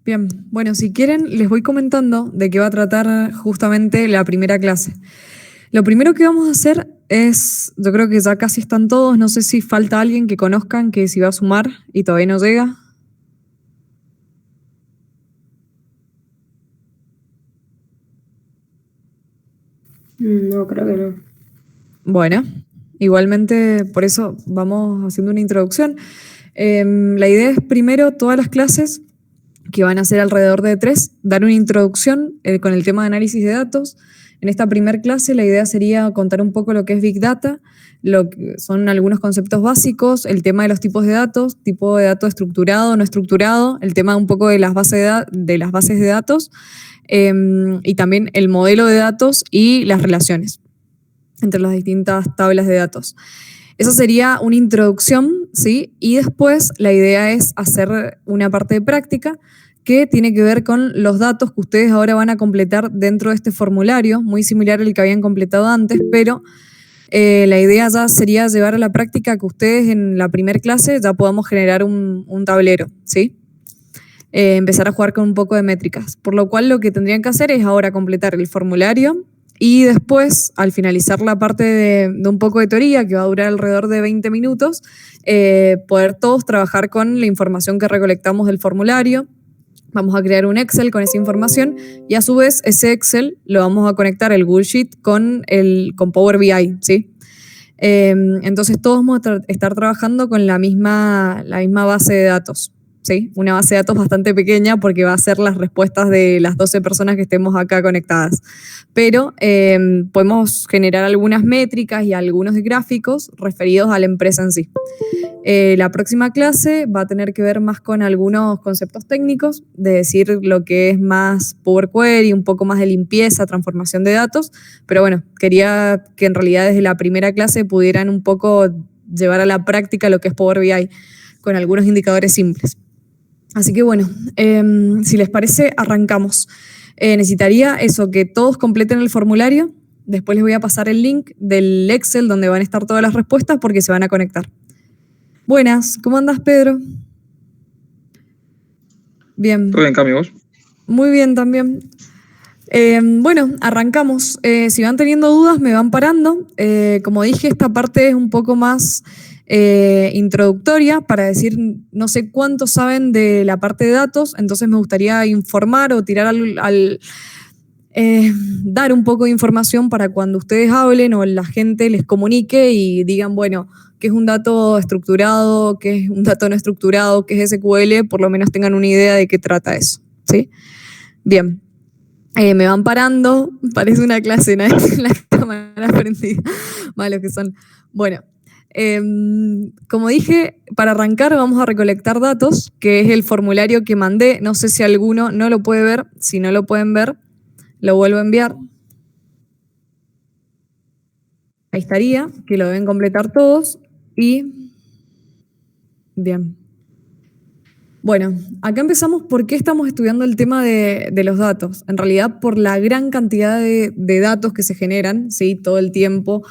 Bien, bueno, si quieren, les voy comentando de qué va a tratar justamente la primera clase. Lo primero que vamos a hacer es, yo creo que ya casi están todos, no sé si falta alguien que conozcan que si va a sumar y todavía no llega. No, creo que no. Bueno, igualmente por eso vamos haciendo una introducción. La idea es primero todas las clases, que van a ser alrededor de 3, dar una introducción con el tema de análisis de datos. En esta primera clase la idea sería contar un poco lo que es Big Data, lo que son algunos conceptos básicos, el tema de los tipos de datos, tipo de dato estructurado, no estructurado, el tema un poco de las bases de datos y también el modelo de datos y las relaciones entre las distintas tablas de datos. Esa sería una introducción, ¿sí? Y después la idea es hacer una parte de práctica que tiene que ver con los datos que ustedes ahora van a completar dentro de este formulario, muy similar al que habían completado antes, pero la idea ya sería llevar a la práctica que ustedes en la primera clase ya podamos generar un tablero, ¿sí? Empezar a jugar con un poco de métricas. Por lo cual lo que tendrían que hacer es ahora completar el formulario y después, al finalizar la parte de un poco de teoría, que va a durar alrededor de 20 minutos, poder todos trabajar con la información que recolectamos del formulario. Vamos a crear un Excel con esa información y a su vez ese Excel lo vamos a conectar el Google Sheet con Power BI, ¿sí? Entonces todos vamos a estar trabajando con la misma base de datos. ¿Sí? Una base de datos bastante pequeña porque va a ser las respuestas de las 12 personas que estemos acá conectadas. Pero podemos generar algunas métricas y algunos gráficos referidos a la empresa en sí. La próxima clase va a tener que ver más con algunos conceptos técnicos, de decir lo que es más Power Query, un poco más de limpieza, transformación de datos, pero bueno, quería que en realidad desde la primera clase pudieran un poco llevar a la práctica lo que es Power BI con algunos indicadores simples. Así que bueno, si les parece, arrancamos. Necesitaría eso, que todos completen el formulario. Después les voy a pasar el link del Excel donde van a estar todas las respuestas porque se van a conectar. Buenas, ¿cómo andas, Pedro? Bien. ¿Todo bien, Cami, vos? Muy bien también. Bueno, arrancamos. Si van teniendo dudas, me van parando. Como dije, esta parte es un poco más introductoria para decir, no sé cuánto saben de la parte de datos, entonces me gustaría informar o tirar dar un poco de información para cuando ustedes hablen o la gente les comunique y digan, bueno, qué es un dato estructurado, qué es un dato no estructurado, qué es SQL, por lo menos tengan una idea de qué trata eso, ¿sí? Bien. Me van parando, parece una clase, ¿no? La cámara prendida, malos que son. Bueno, como dije, para arrancar vamos a recolectar datos, que es el formulario que mandé. No sé si alguno no lo puede ver. Si no lo pueden ver, lo vuelvo a enviar. Ahí estaría, que lo deben completar todos. Y bien. Bueno, acá empezamos por qué estamos estudiando el tema de los datos. En realidad, por la gran cantidad de datos que se generan, ¿sí? Todo el tiempo.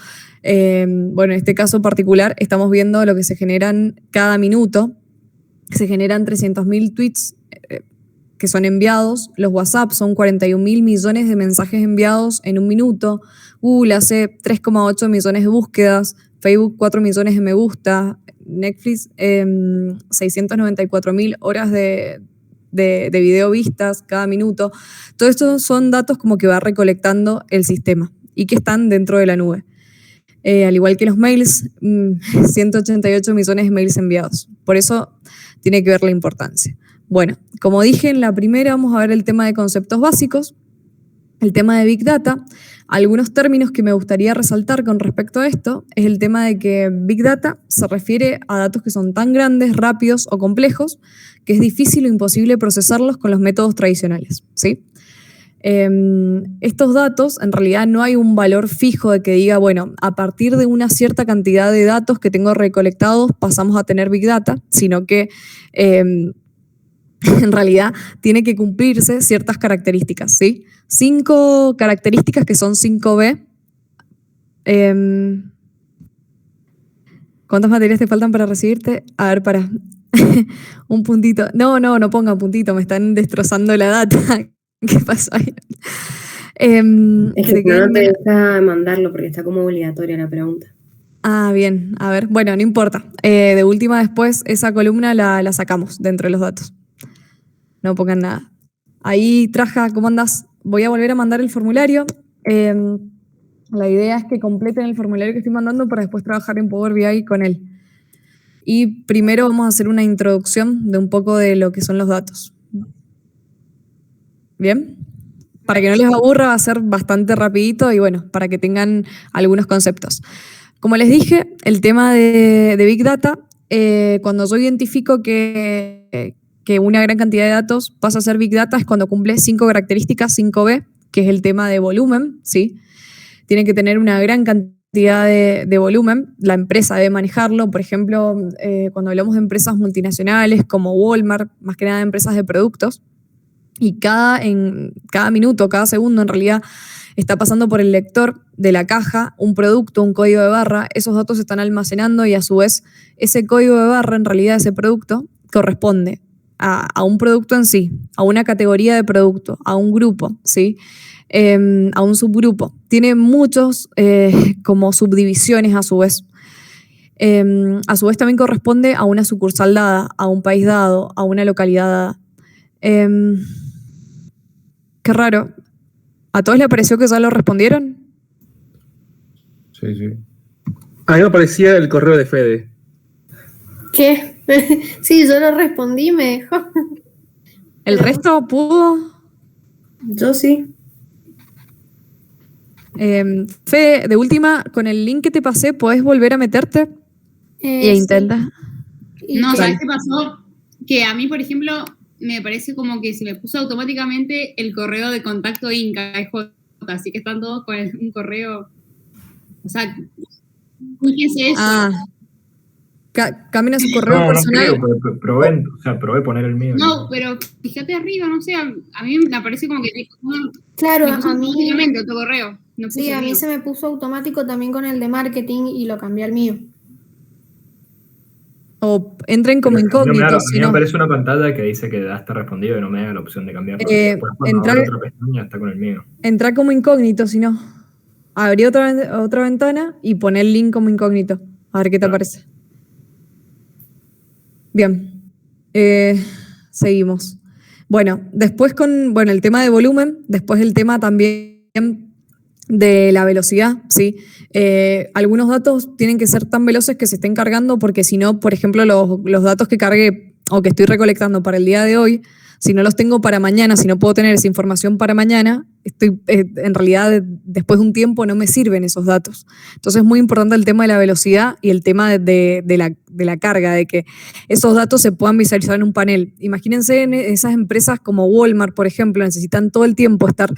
Bueno, en este caso particular, estamos viendo lo que se generan cada minuto. Se generan 300.000 tweets que son enviados. Los WhatsApp son 41.000 millones de mensajes enviados en un minuto. Google hace 3,8 millones de búsquedas. Facebook 4 millones de me gusta. Netflix 694.000 horas de video vistas cada minuto. Todo esto son datos como que va recolectando el sistema y que están dentro de la nube. Al igual que los mails, 188 millones de mails enviados. Por eso tiene que ver la importancia. Bueno, como dije en la primera, vamos a ver el tema de conceptos básicos, el tema de Big Data. Algunos términos que me gustaría resaltar con respecto a esto es el tema de que Big Data se refiere a datos que son tan grandes, rápidos o complejos que es difícil o imposible procesarlos con los métodos tradicionales, ¿sí? Estos datos, en realidad no hay un valor fijo de que diga, bueno, a partir de una cierta cantidad de datos que tengo recolectados pasamos a tener Big Data, sino que en realidad tiene que cumplirse ciertas características, ¿sí? 5 características que son 5B. ¿Cuántas materias te faltan para recibirte? A ver, Un puntito. No pongan puntito, me están destrozando la data. ¿Qué pasó ahí? Es que no te deja mandarlo porque está como obligatoria la pregunta. Ah, bien. A ver, bueno, no importa. De última después, esa columna la sacamos dentro de los datos. No pongan nada. Ahí, Traja, ¿cómo andás? Voy a volver a mandar el formulario. La idea es que completen el formulario que estoy mandando para después trabajar en Power BI con él. Y primero vamos a hacer una introducción de un poco de lo que son los datos. ¿Bien? Para que no les aburra, va a ser bastante rapidito y bueno, para que tengan algunos conceptos. Como les dije, el tema de Big Data, cuando yo identifico que una gran cantidad de datos pasa a ser Big Data es cuando cumple 5 características, 5B, que es el tema de volumen, ¿sí? Tiene que tener una gran cantidad de volumen, la empresa debe manejarlo, por ejemplo, cuando hablamos de empresas multinacionales como Walmart, más que nada empresas de productos, y cada minuto, cada segundo en realidad está pasando por el lector de la caja un producto, un código de barra, esos datos se están almacenando y a su vez ese código de barra, en realidad ese producto, corresponde a un producto en sí, a una categoría de producto, a un grupo, ¿sí? A un subgrupo. Tiene muchos como subdivisiones a su vez. A su vez también corresponde a una sucursal dada, a un país dado, a una localidad dada. Qué raro. ¿A todos les pareció que ya lo respondieron? Sí, sí. A mí me aparecía el correo de Fede. ¿Qué? Sí, yo lo respondí, me dejó. ¿El resto pudo? Yo sí. Fede, de última, con el link que te pasé, ¿podés volver a meterte? Y intenta. No, ¿sabes qué pasó? Que a mí, por ejemplo, me parece como que se me puso automáticamente el correo de contacto Inca, así que están todos con un correo. O sea, fíjense eso. Cambien a su correo personal. No creo, probé poner el mío. No, pero fíjate arriba, no sé, a mí me parece como que claro, me puso a mí automáticamente otro correo. No sí, a mí se me puso automático también con el de marketing y lo cambié al mío. O entren como incógnitos. A mí me aparece una pantalla que dice que ya está respondido y no me da la opción de cambiarlo. Después cuando abro otra pestaña está con el mío. Entra como incógnito, si no. Abrí otra ventana y poné el link como incógnito. A ver qué te aparece. Bien. Seguimos. Bueno, después con el tema de volumen, después el tema también de la velocidad, ¿sí? Algunos datos tienen que ser tan veloces que se estén cargando porque si no, por ejemplo, los datos que cargué o que estoy recolectando para el día de hoy, si no los tengo para mañana, si no puedo tener esa información para mañana, en realidad después de un tiempo no me sirven esos datos. Entonces es muy importante el tema de la velocidad y el tema de la carga, de que esos datos se puedan visualizar en un panel. Imagínense en esas empresas como Walmart, por ejemplo, necesitan todo el tiempo estar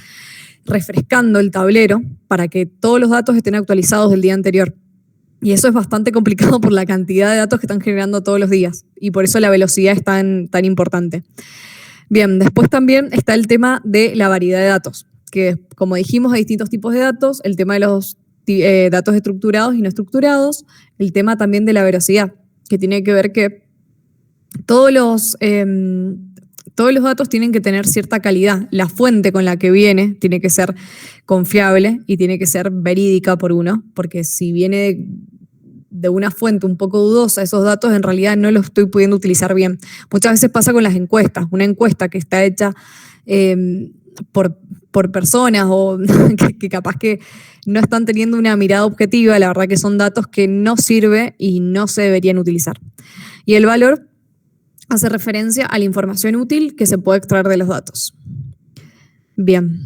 refrescando el tablero para que todos los datos estén actualizados del día anterior. Y eso es bastante complicado por la cantidad de datos que están generando todos los días. Y por eso la velocidad es tan importante. Bien, después también está el tema de la variedad de datos, que como dijimos hay distintos tipos de datos, el tema de los datos estructurados y no estructurados, el tema también de la veracidad, que tiene que ver que todos los datos tienen que tener cierta calidad. La fuente con la que viene tiene que ser confiable y tiene que ser verídica por uno, porque si viene de una fuente un poco dudosa, esos datos en realidad no los estoy pudiendo utilizar bien. Muchas veces pasa con las encuestas. Una encuesta que está hecha por personas o que capaz que no están teniendo una mirada objetiva, la verdad que son datos que no sirven y no se deberían utilizar. Y el valor hace referencia a la información útil que se puede extraer de los datos. Bien.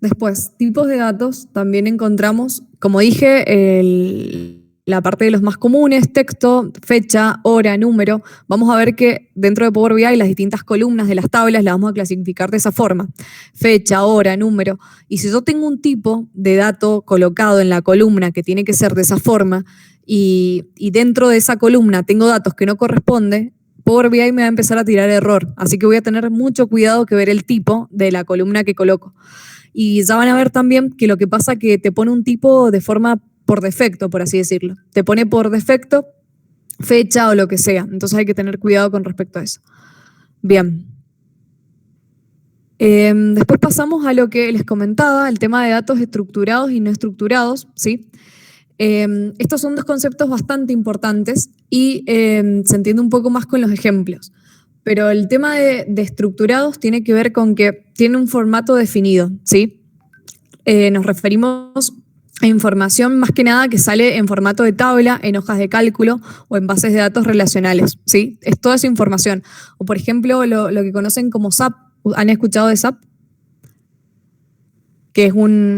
Después, tipos de datos, también encontramos, como dije, la parte de los más comunes, texto, fecha, hora, número. Vamos a ver que dentro de Power BI las distintas columnas de las tablas las vamos a clasificar de esa forma. Fecha, hora, número. Y si yo tengo un tipo de dato colocado en la columna que tiene que ser de esa forma y dentro de esa columna tengo datos que no corresponden, Power BI me va a empezar a tirar error. Así que voy a tener mucho cuidado que ver el tipo de la columna que coloco. Y ya van a ver también que lo que pasa es que te pone un tipo de forma por defecto, por así decirlo. Te pone por defecto fecha o lo que sea. Entonces hay que tener cuidado con respecto a eso. Bien. Después pasamos a lo que les comentaba, el tema de datos estructurados y no estructurados, ¿sí? Estos son dos conceptos bastante importantes y se entiende un poco más con los ejemplos. Pero el tema de estructurados tiene que ver con que tiene un formato definido, ¿sí? Nos referimos a información más que nada que sale en formato de tabla, en hojas de cálculo o en bases de datos relacionales, ¿sí? Es toda esa información. O por ejemplo, lo que conocen como SAP. ¿Han escuchado de SAP? Que es un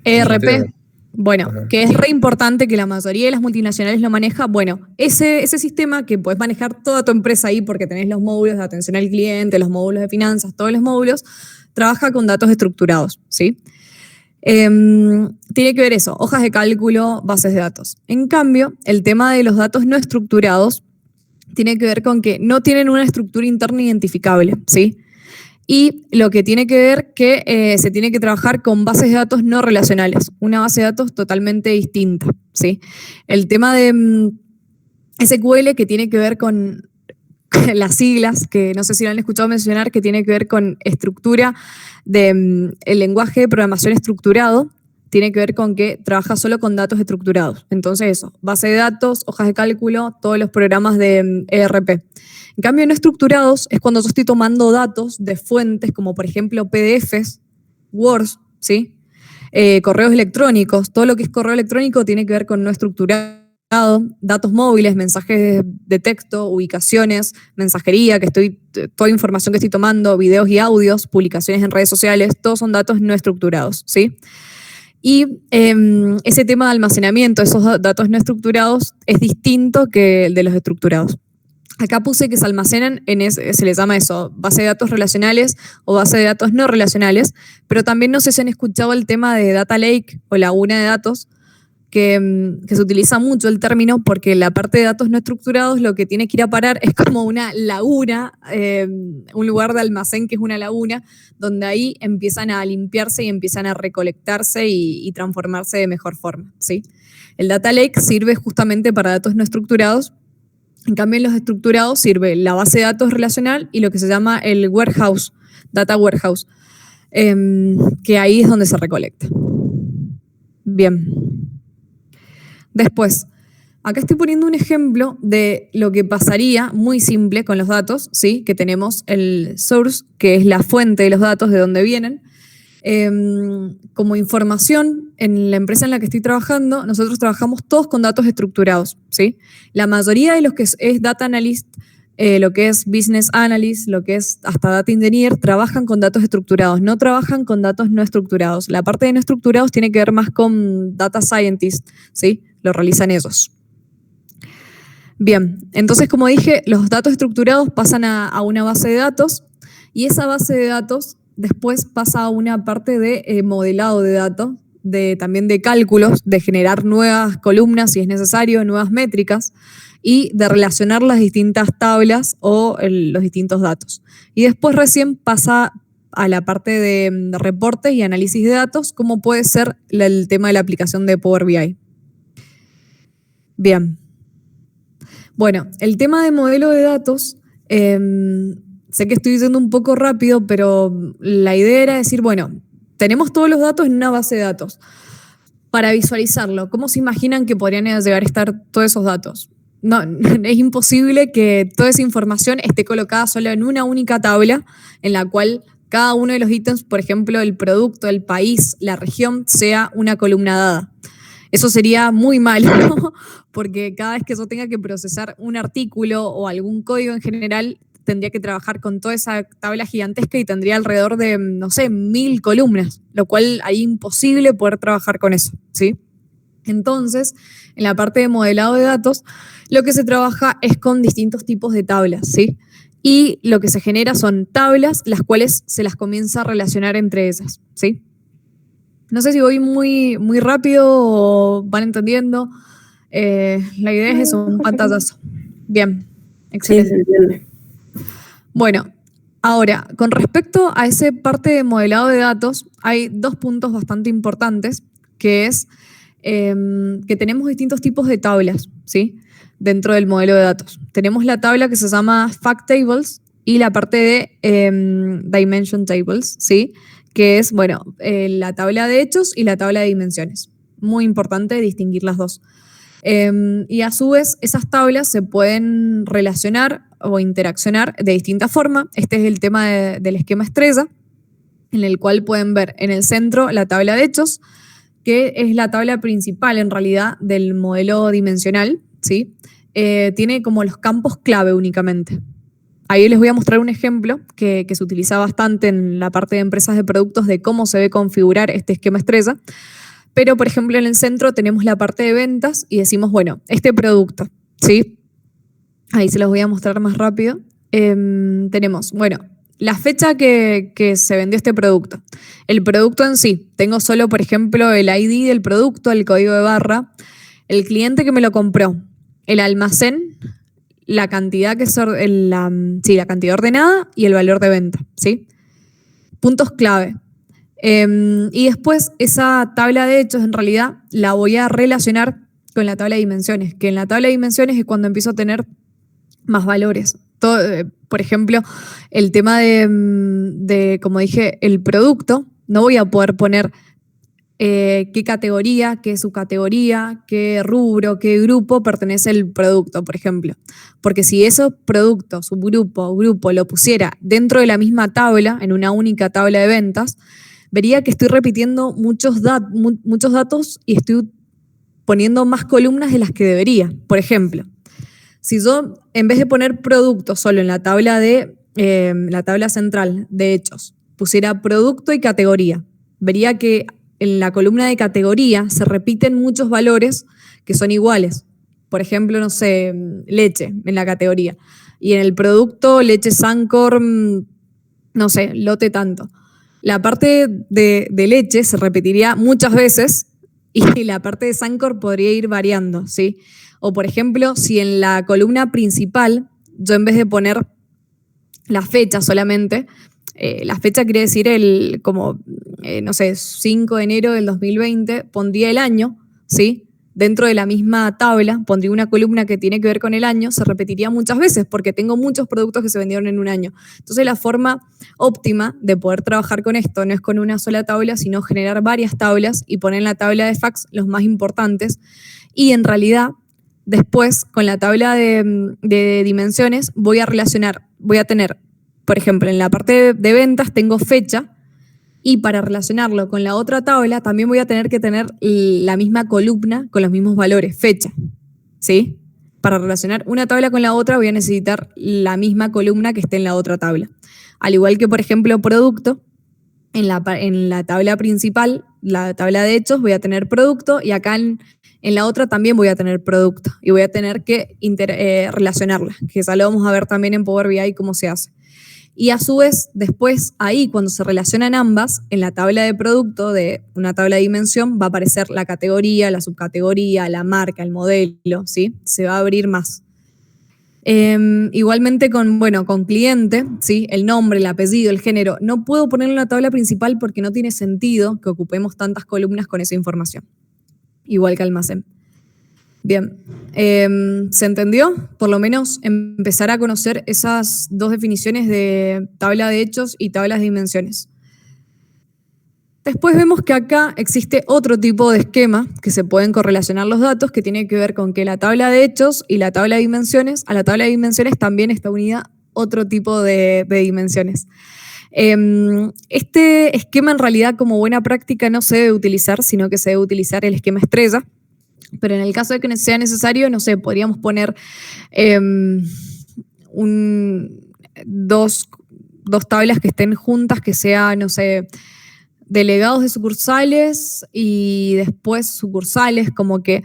ERP. Bueno, que es re importante, que la mayoría de las multinacionales lo maneja. Bueno, ese sistema que puedes manejar toda tu empresa ahí porque tenés los módulos de atención al cliente, los módulos de finanzas, todos los módulos, trabaja con datos estructurados, ¿sí? Tiene que ver eso, hojas de cálculo, bases de datos. En cambio, el tema de los datos no estructurados tiene que ver con que no tienen una estructura interna identificable, ¿sí? Y lo que tiene que ver que se tiene que trabajar con bases de datos no relacionales, una base de datos totalmente distinta, ¿sí? El tema de SQL que tiene que ver con las siglas, que no sé si lo han escuchado mencionar, que tiene que ver con estructura el lenguaje de programación estructurado, tiene que ver con que trabaja solo con datos estructurados. Entonces eso, base de datos, hojas de cálculo, todos los programas de ERP. En cambio, no estructurados es cuando yo estoy tomando datos de fuentes como, por ejemplo, PDFs, Words, ¿sí? Correos electrónicos. Todo lo que es correo electrónico tiene que ver con no estructurado. Datos móviles, mensajes de texto, ubicaciones, mensajería, toda información que estoy tomando, videos y audios, publicaciones en redes sociales, todos son datos no estructurados, ¿sí? Y ese tema de almacenamiento, esos datos no estructurados, es distinto que el de los estructurados. Acá puse que se almacenan se les llama eso, base de datos relacionales o base de datos no relacionales, pero también no sé si han escuchado el tema de data lake o laguna de datos, que se utiliza mucho el término porque la parte de datos no estructurados lo que tiene que ir a parar es como una laguna, un lugar de almacén que es una laguna, donde ahí empiezan a limpiarse y empiezan a recolectarse y transformarse de mejor forma, ¿sí? El data lake sirve justamente para datos no estructurados. En cambio, en los estructurados sirve la base de datos relacional y lo que se llama el warehouse, data warehouse, que ahí es donde se recolecta. Bien. Después, acá estoy poniendo un ejemplo de lo que pasaría muy simple con los datos, ¿sí? Que tenemos el source, que es la fuente de los datos, de dónde vienen. Como información, en la empresa en la que estoy trabajando, nosotros trabajamos todos con datos estructurados, ¿sí? La mayoría de los que es data analyst, lo que es business analyst, lo que es hasta data engineer, trabajan con datos estructurados, no trabajan con datos no estructurados. La parte de no estructurados tiene que ver más con data scientist, ¿sí? Lo realizan ellos. Bien, entonces como dije, los datos estructurados pasan a una base de datos y esa base de datos después pasa a una parte de modelado de datos, también de cálculos, de generar nuevas columnas si es necesario, nuevas métricas y de relacionar las distintas tablas o los distintos datos. Y después recién pasa a la parte de reportes y análisis de datos, como puede ser el tema de la aplicación de Power BI. Bien. Bueno, el tema de modelo de datos, sé que estoy diciendo un poco rápido, pero la idea era decir, bueno, tenemos todos los datos en una base de datos. Para visualizarlo, ¿cómo se imaginan que podrían llegar a estar todos esos datos? No, es imposible que toda esa información esté colocada solo en una única tabla en la cual cada uno de los ítems, por ejemplo, el producto, el país, la región, sea una columna dada. Eso sería muy malo, ¿no? Porque cada vez que yo tenga que procesar un artículo o algún código en general, tendría que trabajar con toda esa tabla gigantesca y tendría alrededor de, no sé, 1000 columnas, lo cual haría imposible poder trabajar con eso, ¿sí? Entonces, en la parte de modelado de datos, lo que se trabaja es con distintos tipos de tablas, ¿sí? Y lo que se genera son tablas, las cuales se las comienza a relacionar entre ellas, ¿sí? No sé si voy muy, muy rápido o van entendiendo. La idea es eso, un pantallazo. Bien, excelente. Sí, se entiende. Bueno, ahora, con respecto a esa parte de modelado de datos, hay dos puntos bastante importantes, que es que tenemos distintos tipos de tablas, ¿sí? dentro del modelo de datos. Tenemos la tabla que se llama Fact Tables y la parte de Dimension Tables, ¿sí? Que es, bueno, la tabla de hechos y la tabla de dimensiones. Muy importante distinguir las dos. Y a su vez, esas tablas se pueden relacionar o interaccionar de distinta forma. Este es el tema del esquema estrella, en el cual pueden ver en el centro la tabla de hechos, que es la tabla principal en realidad del modelo dimensional, ¿sí? Tiene como los campos clave únicamente. Ahí les voy a mostrar un ejemplo que se utiliza bastante en la parte de empresas de productos de cómo se debe configurar este esquema estrella. Pero, por ejemplo, en el centro tenemos la parte de ventas y decimos, bueno, este producto, ¿sí? Ahí se los voy a mostrar más rápido. Tenemos, bueno, la fecha que se vendió este producto. El producto en sí. Tengo solo, por ejemplo, el ID del producto, el código de barra, el cliente que me lo compró, el almacén, la cantidad la cantidad ordenada y el valor de venta, ¿sí? Puntos clave. Y después esa tabla de hechos en realidad la voy a relacionar con la tabla de dimensiones, que en la tabla de dimensiones es cuando empiezo a tener más valores. Por ejemplo, el tema de, como dije, el producto, no voy a poder poner qué categoría, qué subcategoría, qué rubro, qué grupo pertenece el producto, por ejemplo. Porque si esos productos, subgrupo, grupo, lo pusiera dentro de la misma tabla, en una única tabla de ventas, vería que estoy repitiendo muchos datos y estoy poniendo más columnas de las que debería. Por ejemplo, si yo, en vez de poner producto solo en la tabla la tabla central de hechos, pusiera producto y categoría, vería que en la columna de categoría se repiten muchos valores que son iguales. Por ejemplo, no sé, leche en la categoría. Y en el producto, leche Sancor, no sé, lote tanto. La parte de leche se repetiría muchas veces y la parte de Sancor podría ir variando, ¿sí? O, por ejemplo, si en la columna principal, yo en vez de poner la fecha solamente, la fecha quiere decir no sé, 5 de enero del 2020, pondría el año, ¿sí? Dentro de la misma tabla, pondría una columna que tiene que ver con el año, se repetiría muchas veces porque tengo muchos productos que se vendieron en un año. Entonces la forma óptima de poder trabajar con esto no es con una sola tabla, sino generar varias tablas y poner en la tabla de facts los más importantes. Y en realidad, después, con la tabla de dimensiones, voy a tener, por ejemplo, en la parte de ventas tengo fecha, y para relacionarlo con la otra tabla también voy a tener que tener la misma columna con los mismos valores, fecha, ¿sí? Para relacionar una tabla con la otra voy a necesitar la misma columna que esté en la otra tabla. Al igual que, por ejemplo, producto, en la tabla principal, la tabla de hechos, voy a tener producto y acá en la otra también voy a tener producto y voy a tener que relacionarla, que ya lo vamos a ver también en Power BI cómo se hace. Y a su vez, después ahí, cuando se relacionan ambas, en la tabla de producto de una tabla de dimensión va a aparecer la categoría, la subcategoría, la marca, el modelo, ¿sí? Se va a abrir más. Igualmente con cliente, ¿sí? El nombre, el apellido, el género. No puedo ponerlo en la tabla principal porque no tiene sentido que ocupemos tantas columnas con esa información. Igual que almacén. Bien, ¿se entendió? Por lo menos empezar a conocer esas dos definiciones de tabla de hechos y tablas de dimensiones. Después vemos que acá existe otro tipo de esquema que se pueden correlacionar los datos, que tiene que ver con que la tabla de hechos y la tabla de dimensiones, a la tabla de dimensiones también está unida otro tipo de dimensiones. Este esquema en realidad como buena práctica no se debe utilizar, sino que se debe utilizar el esquema estrella. Pero en el caso de que sea necesario, no sé, podríamos poner dos tablas que estén juntas, que sea, no sé, delegados de sucursales y después sucursales, como que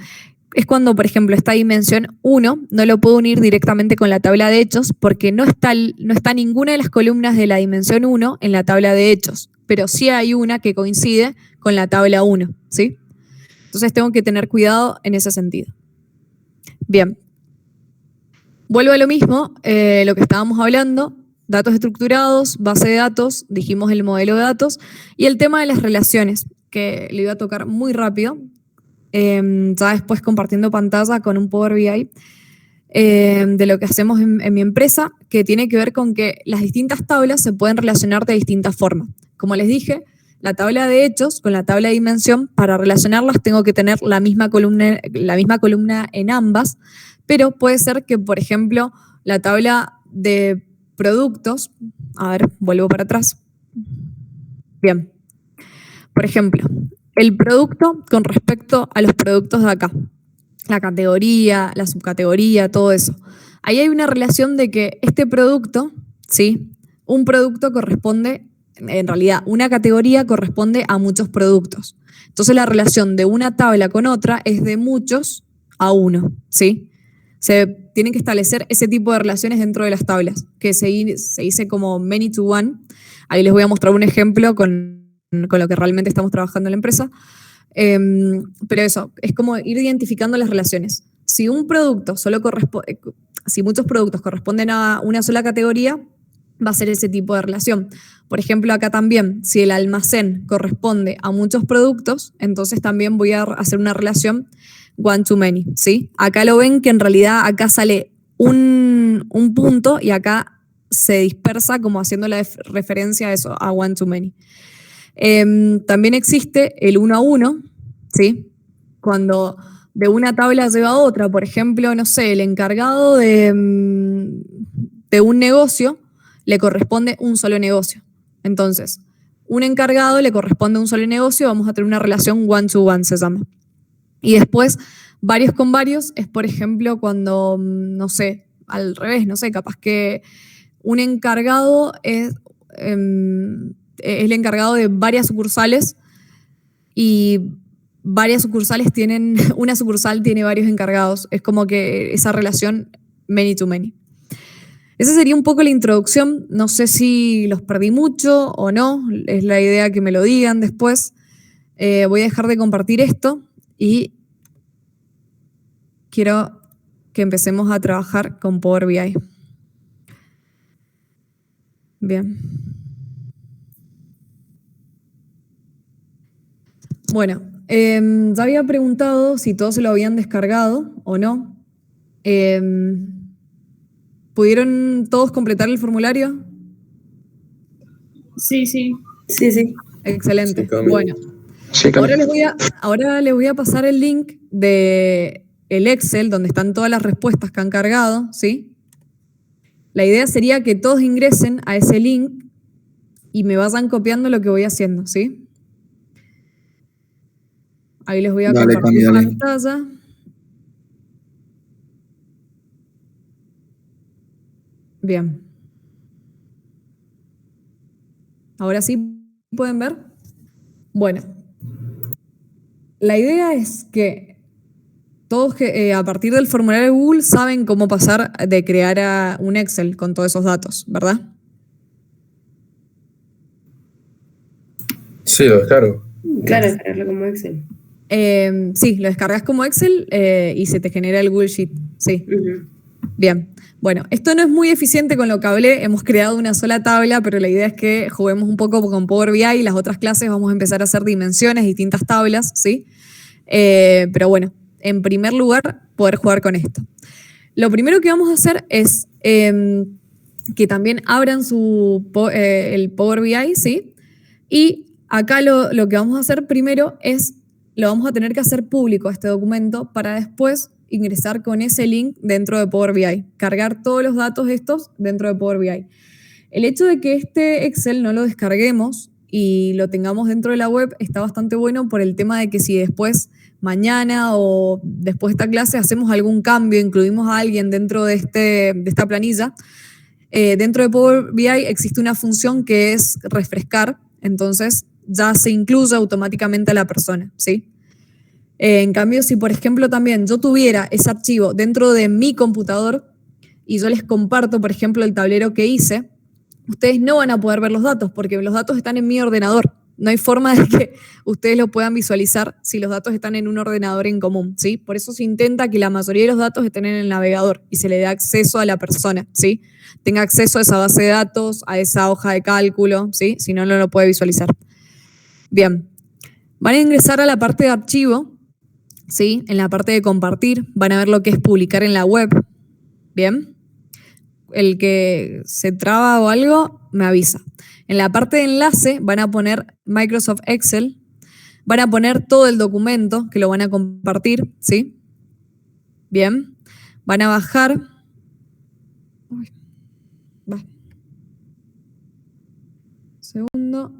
es cuando, por ejemplo, esta dimensión 1 no lo puedo unir directamente con la tabla de hechos porque no está ninguna de las columnas de la dimensión 1 en la tabla de hechos, pero sí hay una que coincide con la tabla 1, ¿sí? Entonces tengo que tener cuidado en ese sentido. Bien. Vuelvo a lo mismo, lo que estábamos hablando, datos estructurados, base de datos, dijimos el modelo de datos, y el tema de las relaciones, que le iba a tocar muy rápido, ya después compartiendo pantalla con un Power BI. de lo que hacemos en mi empresa, que tiene que ver con que las distintas tablas se pueden relacionar de distintas formas. Como les dije, la tabla de hechos con la tabla de dimensión, para relacionarlas tengo que tener la misma columna en ambas, pero puede ser que, por ejemplo, la tabla de productos, a ver, vuelvo para atrás. Bien. Por ejemplo, el producto con respecto a los productos de acá. La categoría, la subcategoría, todo eso. Ahí hay una relación de que este producto, ¿sí? Un producto corresponde, en realidad, una categoría corresponde a muchos productos. Entonces la relación de una tabla con otra es de muchos a uno, ¿sí? Se tienen que establecer ese tipo de relaciones dentro de las tablas, que se dice como many to one. Ahí les voy a mostrar un ejemplo con lo que realmente estamos trabajando en la empresa. Pero eso, es como ir identificando las relaciones. Si un producto si muchos productos corresponden a una sola categoría, va a ser ese tipo de relación. Por ejemplo, acá también, si el almacén corresponde a muchos productos, entonces también voy a hacer una relación one to many, ¿sí? Acá lo ven que en realidad acá sale un punto y acá se dispersa como haciendo la referencia a eso, a one to many. También existe el 1 a 1, ¿sí? Cuando de una tabla lleva a otra, por ejemplo, no sé, el encargado de un negocio le corresponde un solo negocio. Entonces, un encargado le corresponde un solo negocio, vamos a tener una relación one to one, se llama. Y después, varios con varios es, por ejemplo, cuando, no sé, al revés, no sé, capaz que un encargado es el encargado de varias sucursales y varias sucursales tienen, una sucursal tiene varios encargados. Es como que esa relación many to many. Esa sería un poco la introducción. No sé si los perdí mucho o no. Es la idea que me lo digan después. Voy a dejar de compartir esto y quiero que empecemos a trabajar con Power BI. Bien. Bueno, ya había preguntado si todos se lo habían descargado o no. ¿Pudieron todos completar el formulario? Sí. Excelente. Sí, bueno, sí, ahora les voy a pasar el link de el Excel donde están todas las respuestas que han cargado, ¿sí? La idea sería que todos ingresen a ese link y me vayan copiando lo que voy haciendo, ¿sí? Ahí les voy a compartir la pantalla. Bien. Ahora sí pueden ver. Bueno, la idea es que todos a partir del formulario de Google saben cómo pasar de crear a un Excel con todos esos datos, ¿verdad? Sí, lo descargo. Claro, descargarlo como Excel. Sí, lo descargas como Excel y se te genera el Google Sheet. Sí. Bien. Bueno, esto no es muy eficiente con lo que hablé. Hemos creado una sola tabla, pero la idea es que juguemos un poco con Power BI y las otras clases vamos a empezar a hacer dimensiones, distintas tablas, ¿sí? Pero bueno, en primer lugar, poder jugar con esto. Lo primero que vamos a hacer es que también abran el Power BI, ¿sí? Y acá lo que vamos a hacer primero es, lo vamos a tener que hacer público este documento para después ingresar con ese link dentro de Power BI, cargar todos los datos estos dentro de Power BI. El hecho de que este Excel no lo descarguemos y lo tengamos dentro de la web está bastante bueno por el tema de que si después, mañana o después de esta clase, hacemos algún cambio, incluimos a alguien dentro de esta planilla, dentro de Power BI existe una función que es refrescar, entonces ya se incluye automáticamente a la persona, ¿sí? En cambio, si por ejemplo también yo tuviera ese archivo dentro de mi computador y yo les comparto, por ejemplo, el tablero que hice, ustedes no van a poder ver los datos porque los datos están en mi ordenador. No hay forma de que ustedes lo puedan visualizar si los datos están en un ordenador en común, ¿sí? Por eso se intenta que la mayoría de los datos estén en el navegador y se le dé acceso a la persona, ¿sí? Tenga acceso a esa base de datos, a esa hoja de cálculo, ¿sí? Si no, no lo puede visualizar. Bien. Van a ingresar a la parte de archivo, ¿sí? En la parte de compartir van a ver lo que es publicar en la web, Bien. El que se traba o algo, me avisa. En la parte de enlace van a poner Microsoft Excel, van a poner todo el documento que lo van a compartir, ¿sí? Bien. Van a bajar. Uy, va. Segundo.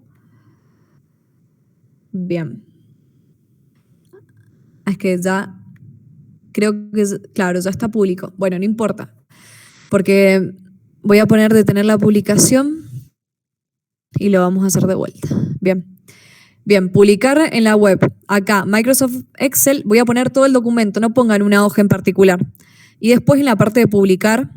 Bien. Es que ya, creo que, claro, ya está público. Bueno, no importa. Porque voy a poner detener la publicación y lo vamos a hacer de vuelta. Bien. Bien, publicar en la web. Acá, Microsoft Excel, voy a poner todo el documento, no pongan una hoja en particular. Y después en la parte de publicar,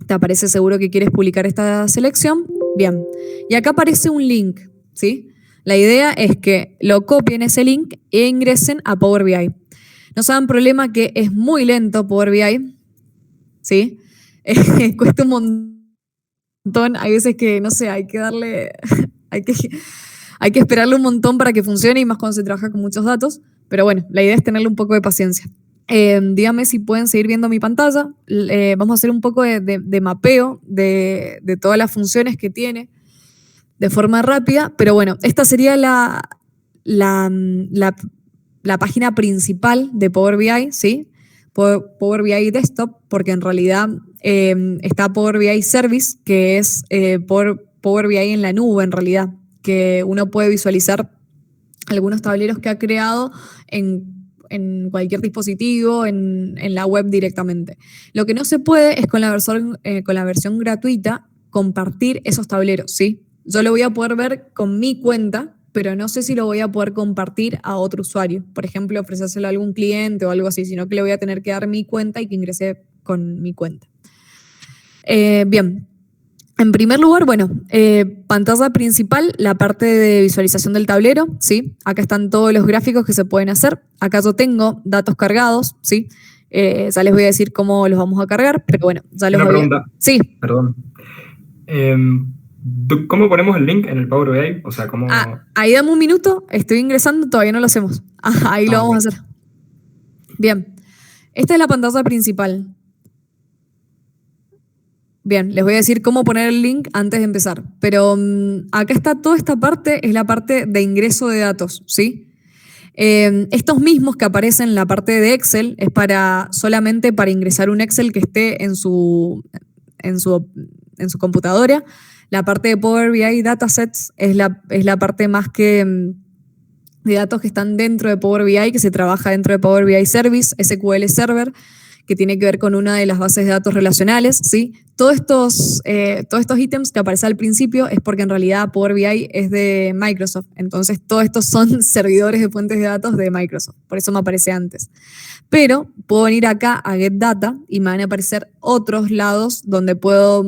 te aparece seguro que quieres publicar esta selección. Bien. Y acá aparece un link, ¿sí? La idea es que lo copien ese link e ingresen a Power BI. No se hagan problema que es muy lento Power BI, ¿sí? Cuesta un montón. Hay veces que, no sé, hay que darle... hay que esperarle un montón para que funcione y más cuando se trabaja con muchos datos. Pero bueno, la idea es tenerle un poco de paciencia. Díganme si pueden seguir viendo mi pantalla. Vamos a hacer un poco de mapeo de todas las funciones que tiene de forma rápida. Pero bueno, esta sería la página principal de Power BI, ¿sí? Power BI Desktop, porque en realidad está Power BI Service, que es Power BI en la nube en realidad, que uno puede visualizar algunos tableros que ha creado en cualquier dispositivo, en la web directamente. Lo que no se puede es con la versión gratuita compartir esos tableros, ¿sí? Yo lo voy a poder ver con mi cuenta, pero no sé si lo voy a poder compartir a otro usuario. Por ejemplo, ofrecérselo a algún cliente o algo así, sino que le voy a tener que dar mi cuenta y que ingrese con mi cuenta. Bien. En primer lugar, bueno, pantalla principal, la parte de visualización del tablero, ¿sí? Acá están todos los gráficos que se pueden hacer. Acá yo tengo datos cargados, ¿sí? Ya les voy a decir cómo los vamos a cargar, pero bueno, ya los voy a... Una pregunta. Sí. Perdón. ¿Cómo ponemos el link en el Power BI? O sea, ¿cómo...? Ahí dame un minuto, estoy ingresando, todavía no lo hacemos. Ahí lo vamos a hacer. Bien, esta es la pantalla principal. Bien, les voy a decir cómo poner el link antes de empezar. Pero acá está toda esta parte, es la parte de ingreso de datos, ¿sí? Estos mismos que aparecen en la parte de Excel es solamente para ingresar un Excel que esté en su computadora. La parte de Power BI Datasets es la parte más que de datos que están dentro de Power BI, que se trabaja dentro de Power BI Service, SQL Server, que tiene que ver con una de las bases de datos relacionales, ¿sí? Todos estos ítems que aparecen al principio es porque en realidad Power BI es de Microsoft, entonces todos estos son servidores de fuentes de datos de Microsoft, por eso me aparece antes. Pero puedo venir acá a Get Data y me van a aparecer otros lados donde puedo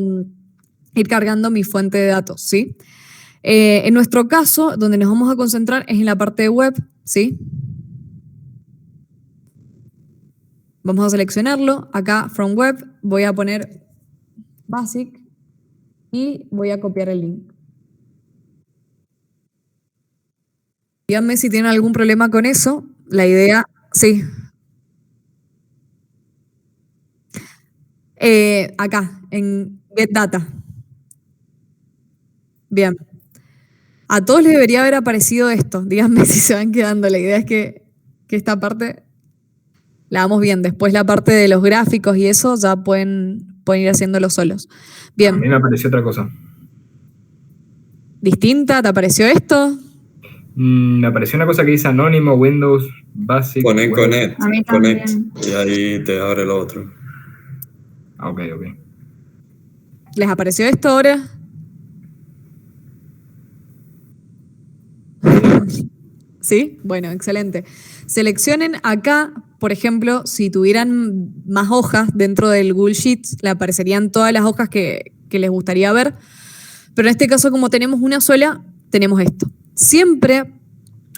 ir cargando mi fuente de datos, ¿sí? En nuestro caso, donde nos vamos a concentrar es en la parte de web, ¿sí? Vamos a seleccionarlo. Acá, From Web, voy a poner Basic y voy a copiar el link. Díganme si tienen algún problema con eso. La idea, sí. Acá, en Get Data. Bien. A todos les debería haber aparecido esto. Díganme si se van quedando. La idea es que esta parte la vamos bien. Después la parte de los gráficos y eso ya pueden ir haciéndolo solos. Bien. A mí me apareció otra cosa. ¿Distinta? ¿Te apareció esto? Me apareció una cosa que dice Anónimo, Windows, Basic. Connect. Y ahí te abre lo otro. Ok. ¿Les apareció esto ahora? ¿Sí? Bueno, excelente. Seleccionen acá, por ejemplo, si tuvieran más hojas dentro del Google Sheets, le aparecerían todas las hojas que les gustaría ver. Pero en este caso, como tenemos una sola, tenemos esto. Siempre,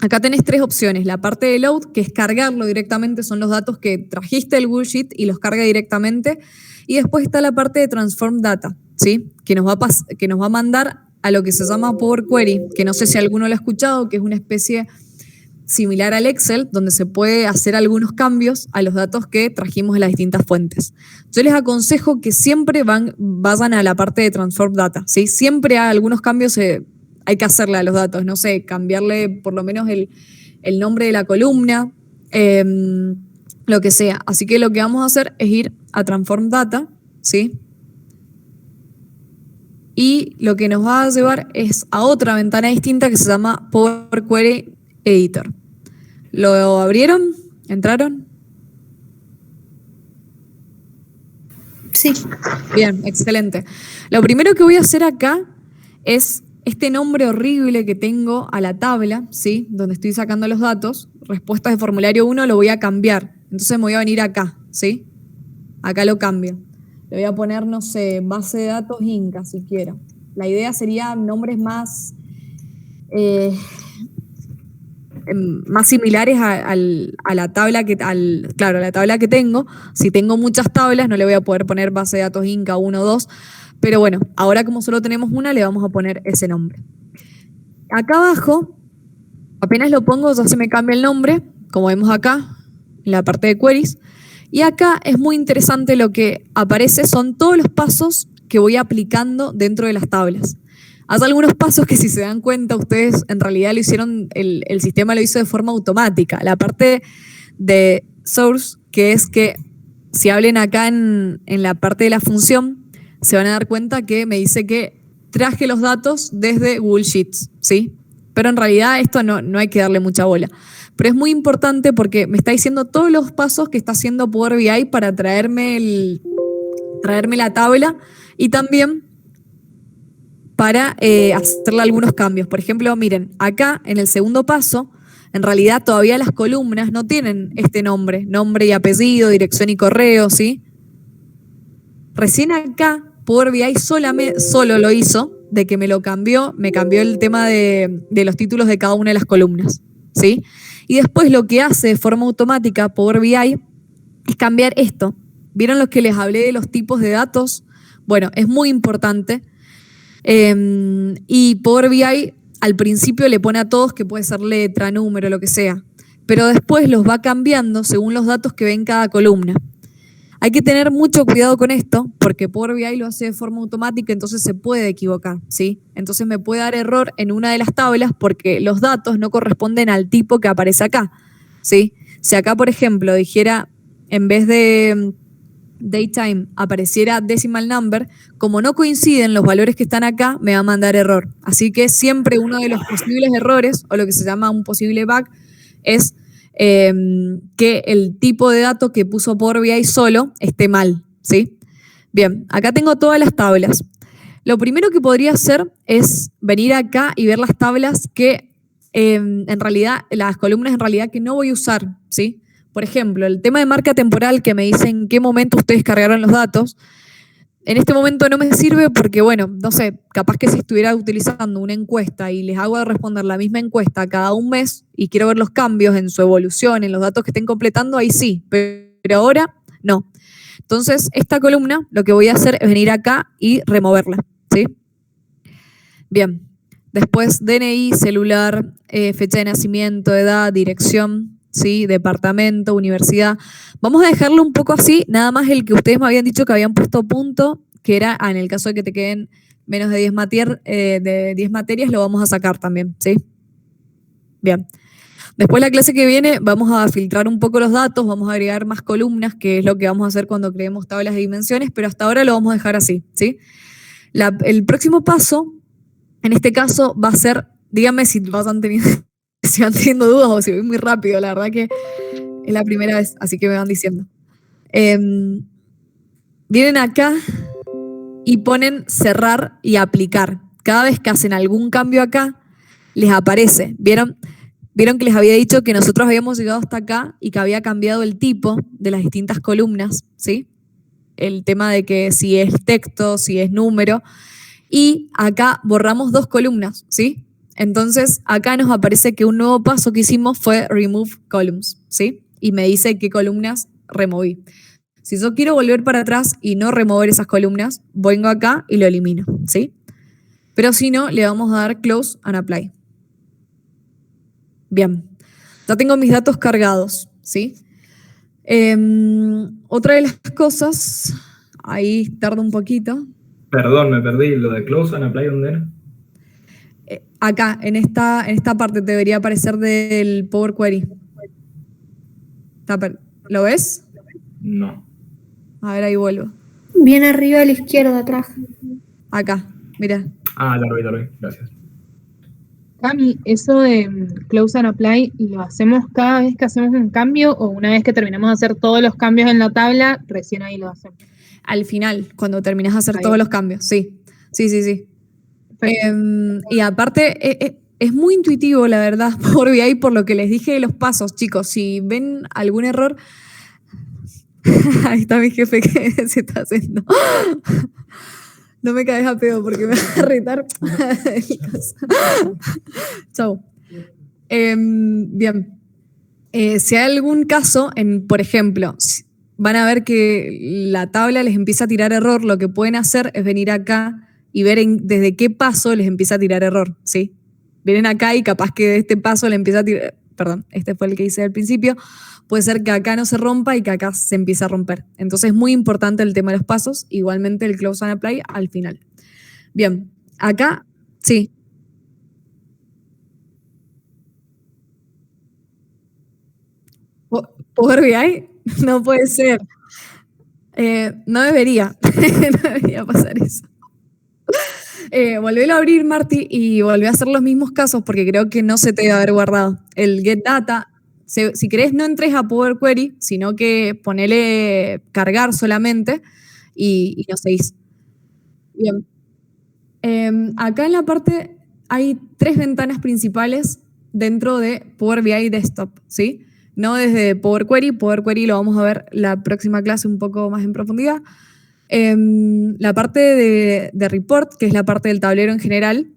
acá tenés tres opciones. La parte de Load, que es cargarlo directamente, son los datos que trajiste del Google Sheet y los carga directamente. Y después está la parte de Transform Data, ¿sí? Que nos va a mandar a lo que se llama Power Query, que no sé si alguno lo ha escuchado, que es una especie similar al Excel, donde se puede hacer algunos cambios a los datos que trajimos de las distintas fuentes. Yo les aconsejo que siempre vayan a la parte de Transform Data, ¿sí? Siempre hay algunos cambios, hay que hacerle a los datos, no sé, cambiarle por lo menos el nombre de la columna, lo que sea. Así que lo que vamos a hacer es ir a Transform Data, ¿sí? Y lo que nos va a llevar es a otra ventana distinta que se llama Power Query Editor. ¿Lo abrieron? ¿Entraron? Sí. Bien, excelente. Lo primero que voy a hacer acá es este nombre horrible que tengo a la tabla, ¿sí? Donde estoy sacando los datos, respuestas de formulario 1, lo voy a cambiar. Entonces me voy a venir acá, ¿sí? Acá lo cambio. Le voy a poner, no sé, base de datos Inca, si quiero. La idea sería nombres más similares a la tabla a la tabla que tengo. Si tengo muchas tablas, no le voy a poder poner base de datos Inca 1 o 2, pero bueno, ahora como solo tenemos una, le vamos a poner ese nombre. Acá abajo, apenas lo pongo, ya se me cambia el nombre, como vemos acá, en la parte de queries. Y acá es muy interesante, lo que aparece son todos los pasos que voy aplicando dentro de las tablas. Hay algunos pasos que, si se dan cuenta, ustedes en realidad lo hicieron, el sistema lo hizo de forma automática. La parte de source, que es que si hablen acá en la parte de la función, se van a dar cuenta que me dice que traje los datos desde Google Sheets, ¿sí? Pero en realidad esto no hay que darle mucha bola. Pero es muy importante porque me está diciendo todos los pasos que está haciendo Power BI para traerme la tabla y también para hacerle algunos cambios. Por ejemplo, miren, acá en el segundo paso, en realidad todavía las columnas no tienen este nombre y apellido, dirección y correo, ¿sí? Recién acá Power BI solo lo hizo, de que me cambió el tema de los títulos de cada una de las columnas, ¿sí? Y después lo que hace de forma automática Power BI es cambiar esto. ¿Vieron lo que les hablé de los tipos de datos? Bueno, es muy importante. Y Power BI al principio le pone a todos que puede ser letra, número, lo que sea. Pero después los va cambiando según los datos que ve en cada columna. Hay que tener mucho cuidado con esto, porque Power BI lo hace de forma automática, entonces se puede equivocar, ¿sí? Entonces me puede dar error en una de las tablas porque los datos no corresponden al tipo que aparece acá, ¿sí? Si acá, por ejemplo, dijera, en vez de daytime, apareciera decimal number, como no coinciden los valores que están acá, me va a mandar error. Así que siempre uno de los posibles errores, o lo que se llama un posible bug, es que el tipo de dato que puso Power BI solo esté mal, ¿sí? Bien, acá tengo todas las tablas. Lo primero que podría hacer es venir acá y ver las tablas que en realidad, las columnas en realidad que no voy a usar, ¿sí? Por ejemplo, el tema de marca temporal, que me dice en qué momento ustedes cargaron los datos. En este momento no me sirve porque, bueno, no sé, capaz que si estuviera utilizando una encuesta y les hago responder la misma encuesta cada un mes y quiero ver los cambios en su evolución, en los datos que estén completando, ahí sí, pero ahora no. Entonces, esta columna lo que voy a hacer es venir acá y removerla, ¿sí? Bien, después DNI, celular, fecha de nacimiento, edad, dirección, ¿sí? Departamento, universidad. Vamos a dejarlo un poco así, nada más el que ustedes me habían dicho que habían puesto punto, que era en el caso de que te queden menos de 10 materias, lo vamos a sacar también, ¿sí? Bien. Después la clase que viene vamos a filtrar un poco los datos, vamos a agregar más columnas, que es lo que vamos a hacer cuando creemos tablas de dimensiones, pero hasta ahora lo vamos a dejar así, ¿sí? El próximo paso, en este caso, va a ser, díganme si van teniendo dudas o si voy muy rápido, la verdad que es la primera vez, así que me van diciendo. Vienen acá y ponen cerrar y aplicar. Cada vez que hacen algún cambio acá, les aparece. ¿Vieron que les había dicho que nosotros habíamos llegado hasta acá y que había cambiado el tipo de las distintas columnas, ¿sí? El tema de que si es texto, si es número. Y acá borramos 2 columnas, ¿sí? Entonces, acá nos aparece que un nuevo paso que hicimos fue remove columns, ¿sí? Y me dice qué columnas removí. Si yo quiero volver para atrás y no remover esas columnas, vengo acá y lo elimino, ¿sí? Pero si no, le vamos a dar close and apply. Bien. Ya tengo mis datos cargados, ¿sí? Otra de las cosas, ahí tarda un poquito. Perdón, me perdí. ¿Lo de Close and Apply dónde era? Acá, en esta parte debería aparecer del Power Query. ¿Lo ves? No. A ver, ahí vuelvo. Bien arriba a la izquierda, atrás. Acá, mira. Ah, lo vi. Gracias. Cami, eso de Close and Apply, ¿lo hacemos cada vez que hacemos un cambio o una vez que terminamos de hacer todos los cambios en la tabla, recién ahí lo hacemos? Al final, cuando terminas de hacer todos los cambios, sí. Y aparte, es muy intuitivo, la verdad, por BI, por lo que les dije de los pasos, chicos. Si ven algún error, ahí está mi jefe que se está haciendo. No me caes a pedo porque me vas a retar. Chau. Bien. Si hay algún caso, por ejemplo, van a ver que la tabla les empieza a tirar error, lo que pueden hacer es venir acá y ver desde qué paso les empieza a tirar error, ¿sí? Vienen acá y capaz que de este paso le empieza a tirar, perdón, este fue el que hice al principio, puede ser que acá no se rompa y que acá se empiece a romper. Entonces es muy importante el tema de los pasos, igualmente el Close and Apply al final. Bien, acá, sí. ¿Power BI? No puede ser. No debería pasar eso. Volvélo a abrir, Marty, y volvé a hacer los mismos casos porque creo que no se te debe haber guardado. El get data, si querés no entres a Power Query, sino que ponele cargar solamente y lo seguís. Bien. Acá en la parte hay 3 ventanas principales dentro de Power BI Desktop, ¿sí? No desde Power Query. Power Query lo vamos a ver la próxima clase un poco más en profundidad. La parte de report, que es la parte del tablero en general,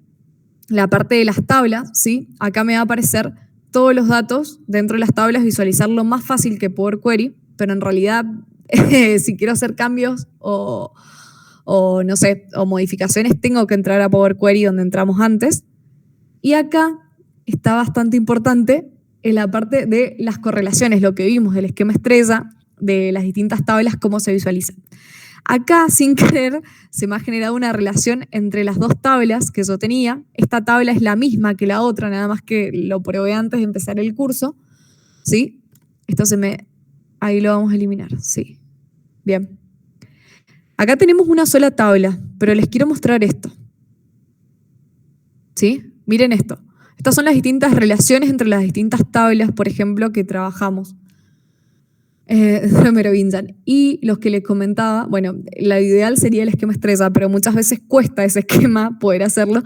la parte de las tablas, ¿sí? Acá me va a aparecer todos los datos dentro de las tablas, visualizarlo más fácil que Power Query, pero en realidad si quiero hacer cambios o no sé, o modificaciones, tengo que entrar a Power Query donde entramos antes. Y acá está bastante importante en la parte de las correlaciones, lo que vimos, el esquema estrella, de las distintas tablas, cómo se visualizan. Acá, sin querer, se me ha generado una relación entre las dos tablas que yo tenía. Esta tabla es la misma que la otra, nada más que lo probé antes de empezar el curso, ¿sí? Esto ahí lo vamos a eliminar, sí. Bien. Acá tenemos una sola tabla, pero les quiero mostrar esto. ¿Sí? Miren esto. Estas son las distintas relaciones entre las distintas tablas, por ejemplo, que trabajamos. Romero Vinjan. Y los que les comentaba, bueno, la ideal sería el esquema estrella, pero muchas veces cuesta ese esquema poder hacerlo.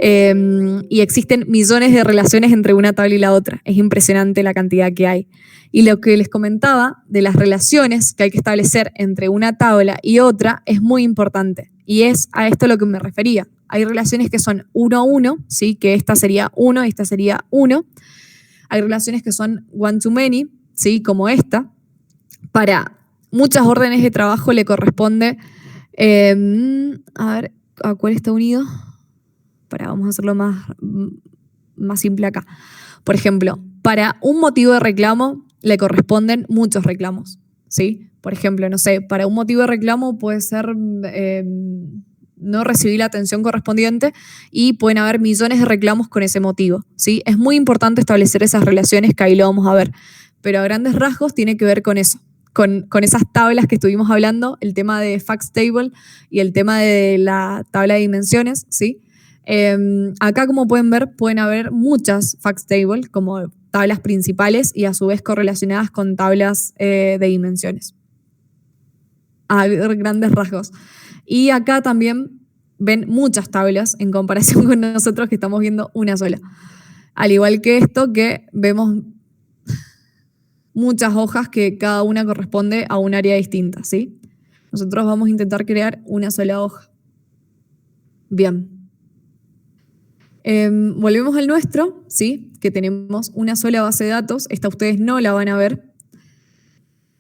Y existen millones de relaciones entre una tabla y la otra. Es impresionante la cantidad que hay. Y lo que les comentaba de las relaciones que hay que establecer entre una tabla y otra es muy importante. Y es a esto a lo que me refería. Hay relaciones que son 1 a 1, ¿sí? Que esta sería 1 y esta sería 1. Hay relaciones que son one to many, ¿sí? Como esta. Para muchas órdenes de trabajo le corresponde, a ver, ¿a cuál está unido? Vamos a hacerlo más simple acá. Por ejemplo, para un motivo de reclamo le corresponden muchos reclamos, ¿sí? Por ejemplo, no sé, para un motivo de reclamo puede ser no recibir la atención correspondiente y pueden haber millones de reclamos con ese motivo, ¿sí? Es muy importante establecer esas relaciones que ahí lo vamos a ver, pero a grandes rasgos tiene que ver con eso. Con esas tablas que estuvimos hablando, el tema de Facts Table y el tema de la tabla de dimensiones, ¿sí? Acá, como pueden ver, pueden haber muchas Facts Table como tablas principales y a su vez correlacionadas con tablas de dimensiones. A grandes rasgos. Y acá también ven muchas tablas en comparación con nosotros que estamos viendo una sola. Al igual que esto, que vemos muchas hojas que cada una corresponde a un área distinta, ¿sí? Nosotros vamos a intentar crear una sola hoja. Bien. Volvemos al nuestro, ¿sí? Que tenemos una sola base de datos. Esta ustedes no la van a ver.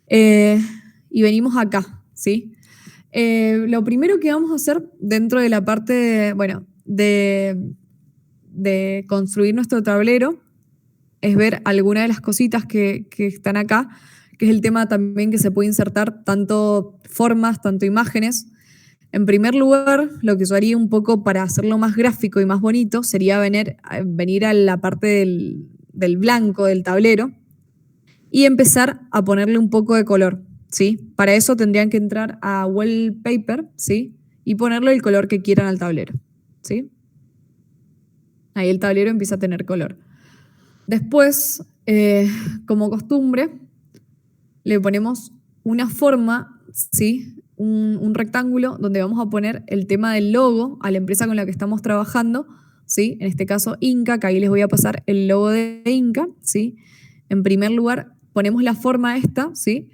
Y venimos acá, ¿sí? Lo primero que vamos a hacer dentro de la parte, de construir nuestro tablero es ver alguna de las cositas que están acá, que es el tema también que se puede insertar tanto formas, tanto imágenes. En primer lugar, lo que yo haría un poco para hacerlo más gráfico y más bonito sería venir a la parte del blanco del tablero y empezar a ponerle un poco de color, ¿sí? Para eso tendrían que entrar a Wallpaper, ¿sí? Y ponerle el color que quieran al tablero, ¿sí? Ahí el tablero empieza a tener color. Después, como costumbre, le ponemos una forma, ¿sí? Un rectángulo donde vamos a poner el tema del logo a la empresa con la que estamos trabajando, ¿sí? En este caso Inca, que ahí les voy a pasar el logo de Inca, ¿sí? En primer lugar ponemos la forma esta, ¿sí?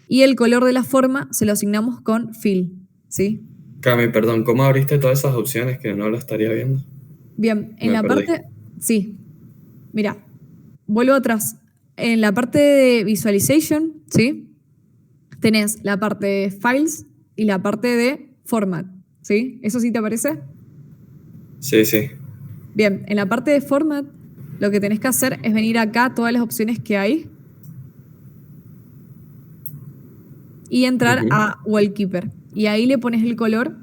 Y el color de la forma se lo asignamos con fill, ¿sí? Cami, perdón, ¿cómo abriste todas esas opciones que no lo estaría viendo? Bien, en la parte... Sí, mira, vuelvo atrás. En la parte de visualization, ¿sí? Tenés la parte de files y la parte de format, ¿sí? ¿Eso sí te aparece? Sí, sí. Bien, en la parte de format, lo que tenés que hacer es venir acá a todas las opciones que hay y entrar a Wallkeeper. Y ahí le pones el color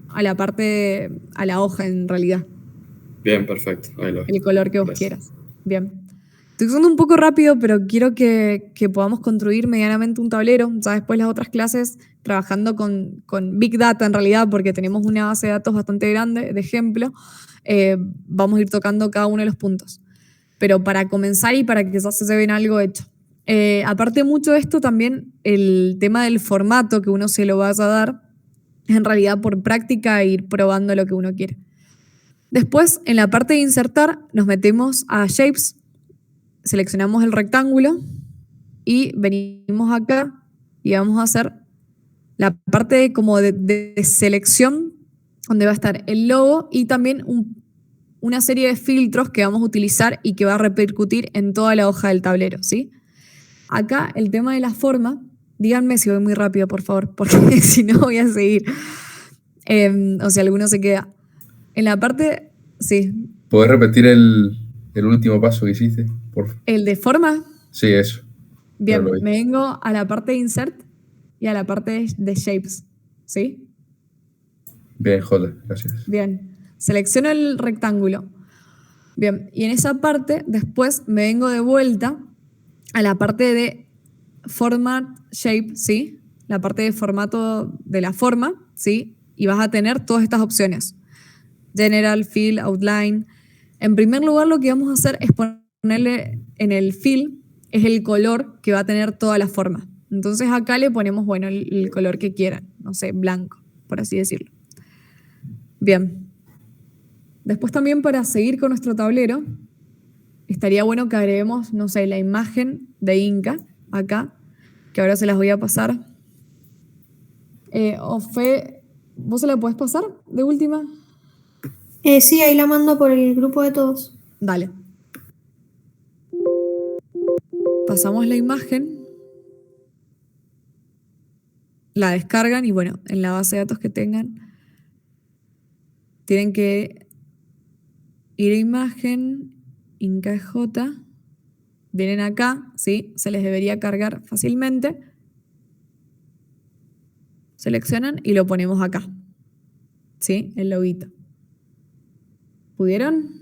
a la parte, a la hoja en realidad. Bien, perfecto. Ahí lo el color que vos quieras. Bien. Estoy usando un poco rápido, pero quiero que podamos construir medianamente un tablero. Ya después las otras clases, trabajando con Big Data en realidad, porque tenemos una base de datos bastante grande, de ejemplo, vamos a ir tocando cada uno de los puntos. Pero para comenzar y para que ya se vean algo hecho. Aparte mucho de esto, también el tema del formato que uno se lo vaya a dar, es en realidad por práctica e ir probando lo que uno quiere. Después, en la parte de insertar, nos metemos a Shapes, seleccionamos el rectángulo y venimos acá y vamos a hacer la parte como de selección, donde va a estar el logo y también una serie de filtros que vamos a utilizar y que va a repercutir en toda la hoja del tablero, ¿sí? Acá el tema de la forma, díganme si voy muy rápido, por favor, porque si no voy a seguir. O si alguno se queda. En la parte, sí. ¿Podés repetir el último paso que hiciste? ¿El de forma? Sí, eso. Bien, me vengo a la parte de insert y a la parte de shapes, ¿sí? Bien, Jota, gracias. Bien, selecciono el rectángulo. Bien, y en esa parte después me vengo de vuelta a la parte de format shape, ¿sí? La parte de formato de la forma, ¿sí? Y vas a tener todas estas opciones. General, Fill, Outline. En primer lugar, lo que vamos a hacer es ponerle en el Fill, es el color que va a tener toda la forma. Entonces acá le ponemos, bueno, el color que quieran. No sé, blanco, por así decirlo. Bien. Después también para seguir con nuestro tablero, estaría bueno que agreguemos, no sé, la imagen de Inca, acá, que ahora se las voy a pasar. Ofe, ¿vos se la podés pasar de última? Sí, ahí la mando por el grupo de todos. Dale. Pasamos la imagen, la descargan y bueno, en la base de datos que tengan, tienen que ir a imagen, Inca J, vienen acá, ¿sí? Se les debería cargar fácilmente. Seleccionan y lo ponemos acá, ¿sí? El loguito. ¿Pudieron?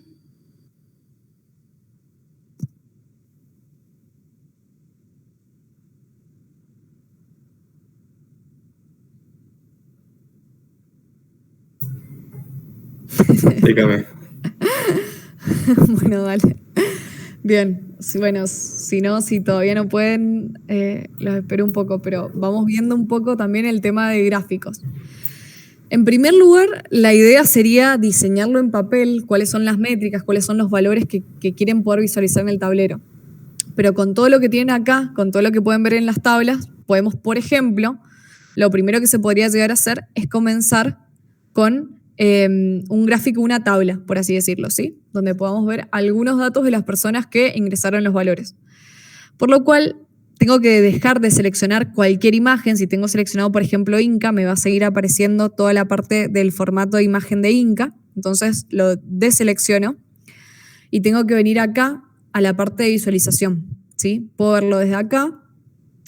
Dígame. Bueno, dale. Bien, bueno, si todavía no pueden, los espero un poco, pero vamos viendo un poco también el tema de gráficos. En primer lugar, la idea sería diseñarlo en papel, cuáles son las métricas, cuáles son los valores que quieren poder visualizar en el tablero. Pero con todo lo que tienen acá, con todo lo que pueden ver en las tablas, podemos, por ejemplo, lo primero que se podría llegar a hacer es comenzar con un gráfico, una tabla, por así decirlo, ¿sí? Donde podamos ver algunos datos de las personas que ingresaron los valores. Por lo cual, tengo que dejar de seleccionar cualquier imagen. Si tengo seleccionado, por ejemplo, Inca, me va a seguir apareciendo toda la parte del formato de imagen de Inca. Entonces, lo deselecciono y tengo que venir acá a la parte de visualización, ¿sí? Puedo verlo desde acá,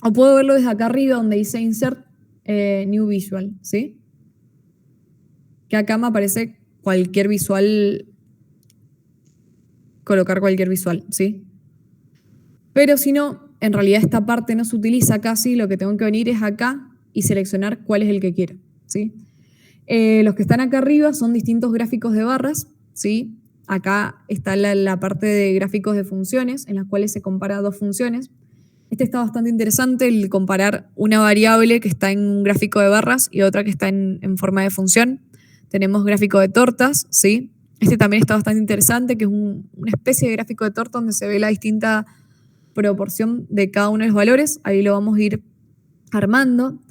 o puedo verlo desde acá arriba donde dice Insert New Visual, ¿sí? Que acá me aparece cualquier visual, colocar cualquier visual, ¿sí? Pero si no, en realidad esta parte no se utiliza casi, lo que tengo que venir es acá y seleccionar cuál es el que quiero, ¿sí? Los que están acá arriba son distintos gráficos de barras, ¿sí? Acá está la parte de gráficos de funciones, en las cuales se compara dos funciones. Este está bastante interesante, el comparar una variable que está en un gráfico de barras y otra que está en forma de función. Tenemos gráfico de tortas, ¿sí? Este también está bastante interesante, que es una especie de gráfico de torta donde se ve la distinta proporción de cada uno de los valores. Ahí lo vamos a ir armando.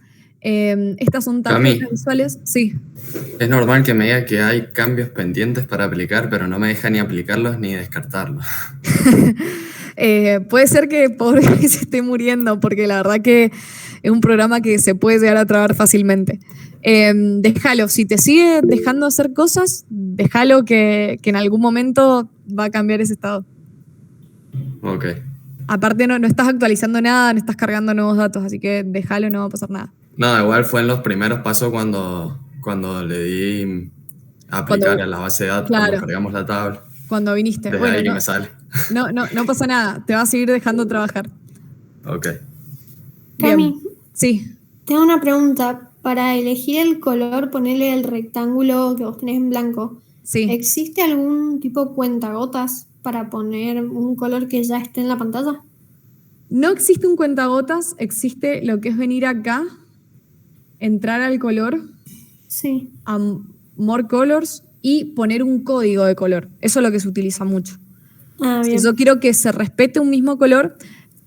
Estas son tarjetas visuales. Sí. Es normal que me diga que hay cambios pendientes para aplicar, pero no me deja ni aplicarlos ni descartarlos. Puede ser que pobre se esté muriendo, porque la verdad que es un programa que se puede llegar a trabar fácilmente. Déjalo, si te sigue dejando hacer cosas, déjalo que en algún momento va a cambiar ese estado. Ok. Aparte no estás actualizando nada, no estás cargando nuevos datos, así que déjalo, no va a pasar nada. No, igual fue en los primeros pasos cuando le di a aplicar a la base de datos, claro, cuando cargamos la tabla. Cuando viniste. Desde ahí me sale. No pasa nada, te va a seguir dejando trabajar. Ok. Cami, sí. Tengo una pregunta. Para elegir el color, ponerle el rectángulo que vos tenés en blanco. Sí. ¿Existe algún tipo cuentagotas para poner un color que ya esté en la pantalla? No existe un cuentagotas, existe lo que es venir acá, entrar al color, sí, a More Colors y poner un código de color. Eso es lo que se utiliza mucho. Bien. Si yo quiero que se respete un mismo color,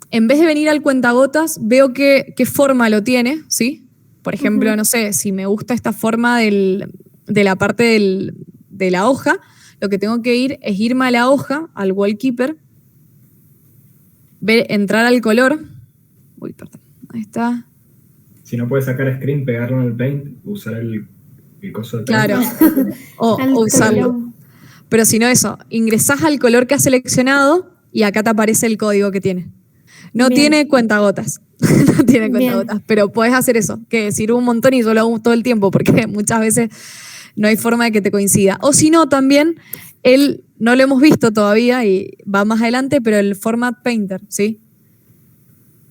en vez de venir al cuentagotas, veo qué forma lo tiene, ¿sí? Por ejemplo, no sé, si me gusta esta forma de la parte de la hoja, lo que tengo que ir es irme a la hoja, al wallkeeper, entrar al color. Uy, perdón. Ahí está. Si no puedes sacar screen, pegarlo en el Paint, usar el coso de Paint. Claro, o usarlo. Pero si no eso, ingresás al color que has seleccionado y acá te aparece el código que tiene. No Bien. Tiene cuentagotas. No tiene cuentagotas, pero puedes hacer eso, que sirve un montón y yo lo hago todo el tiempo porque muchas veces no hay forma de que te coincida. O si no, también, no lo hemos visto todavía y va más adelante, pero el Format Painter, ¿sí?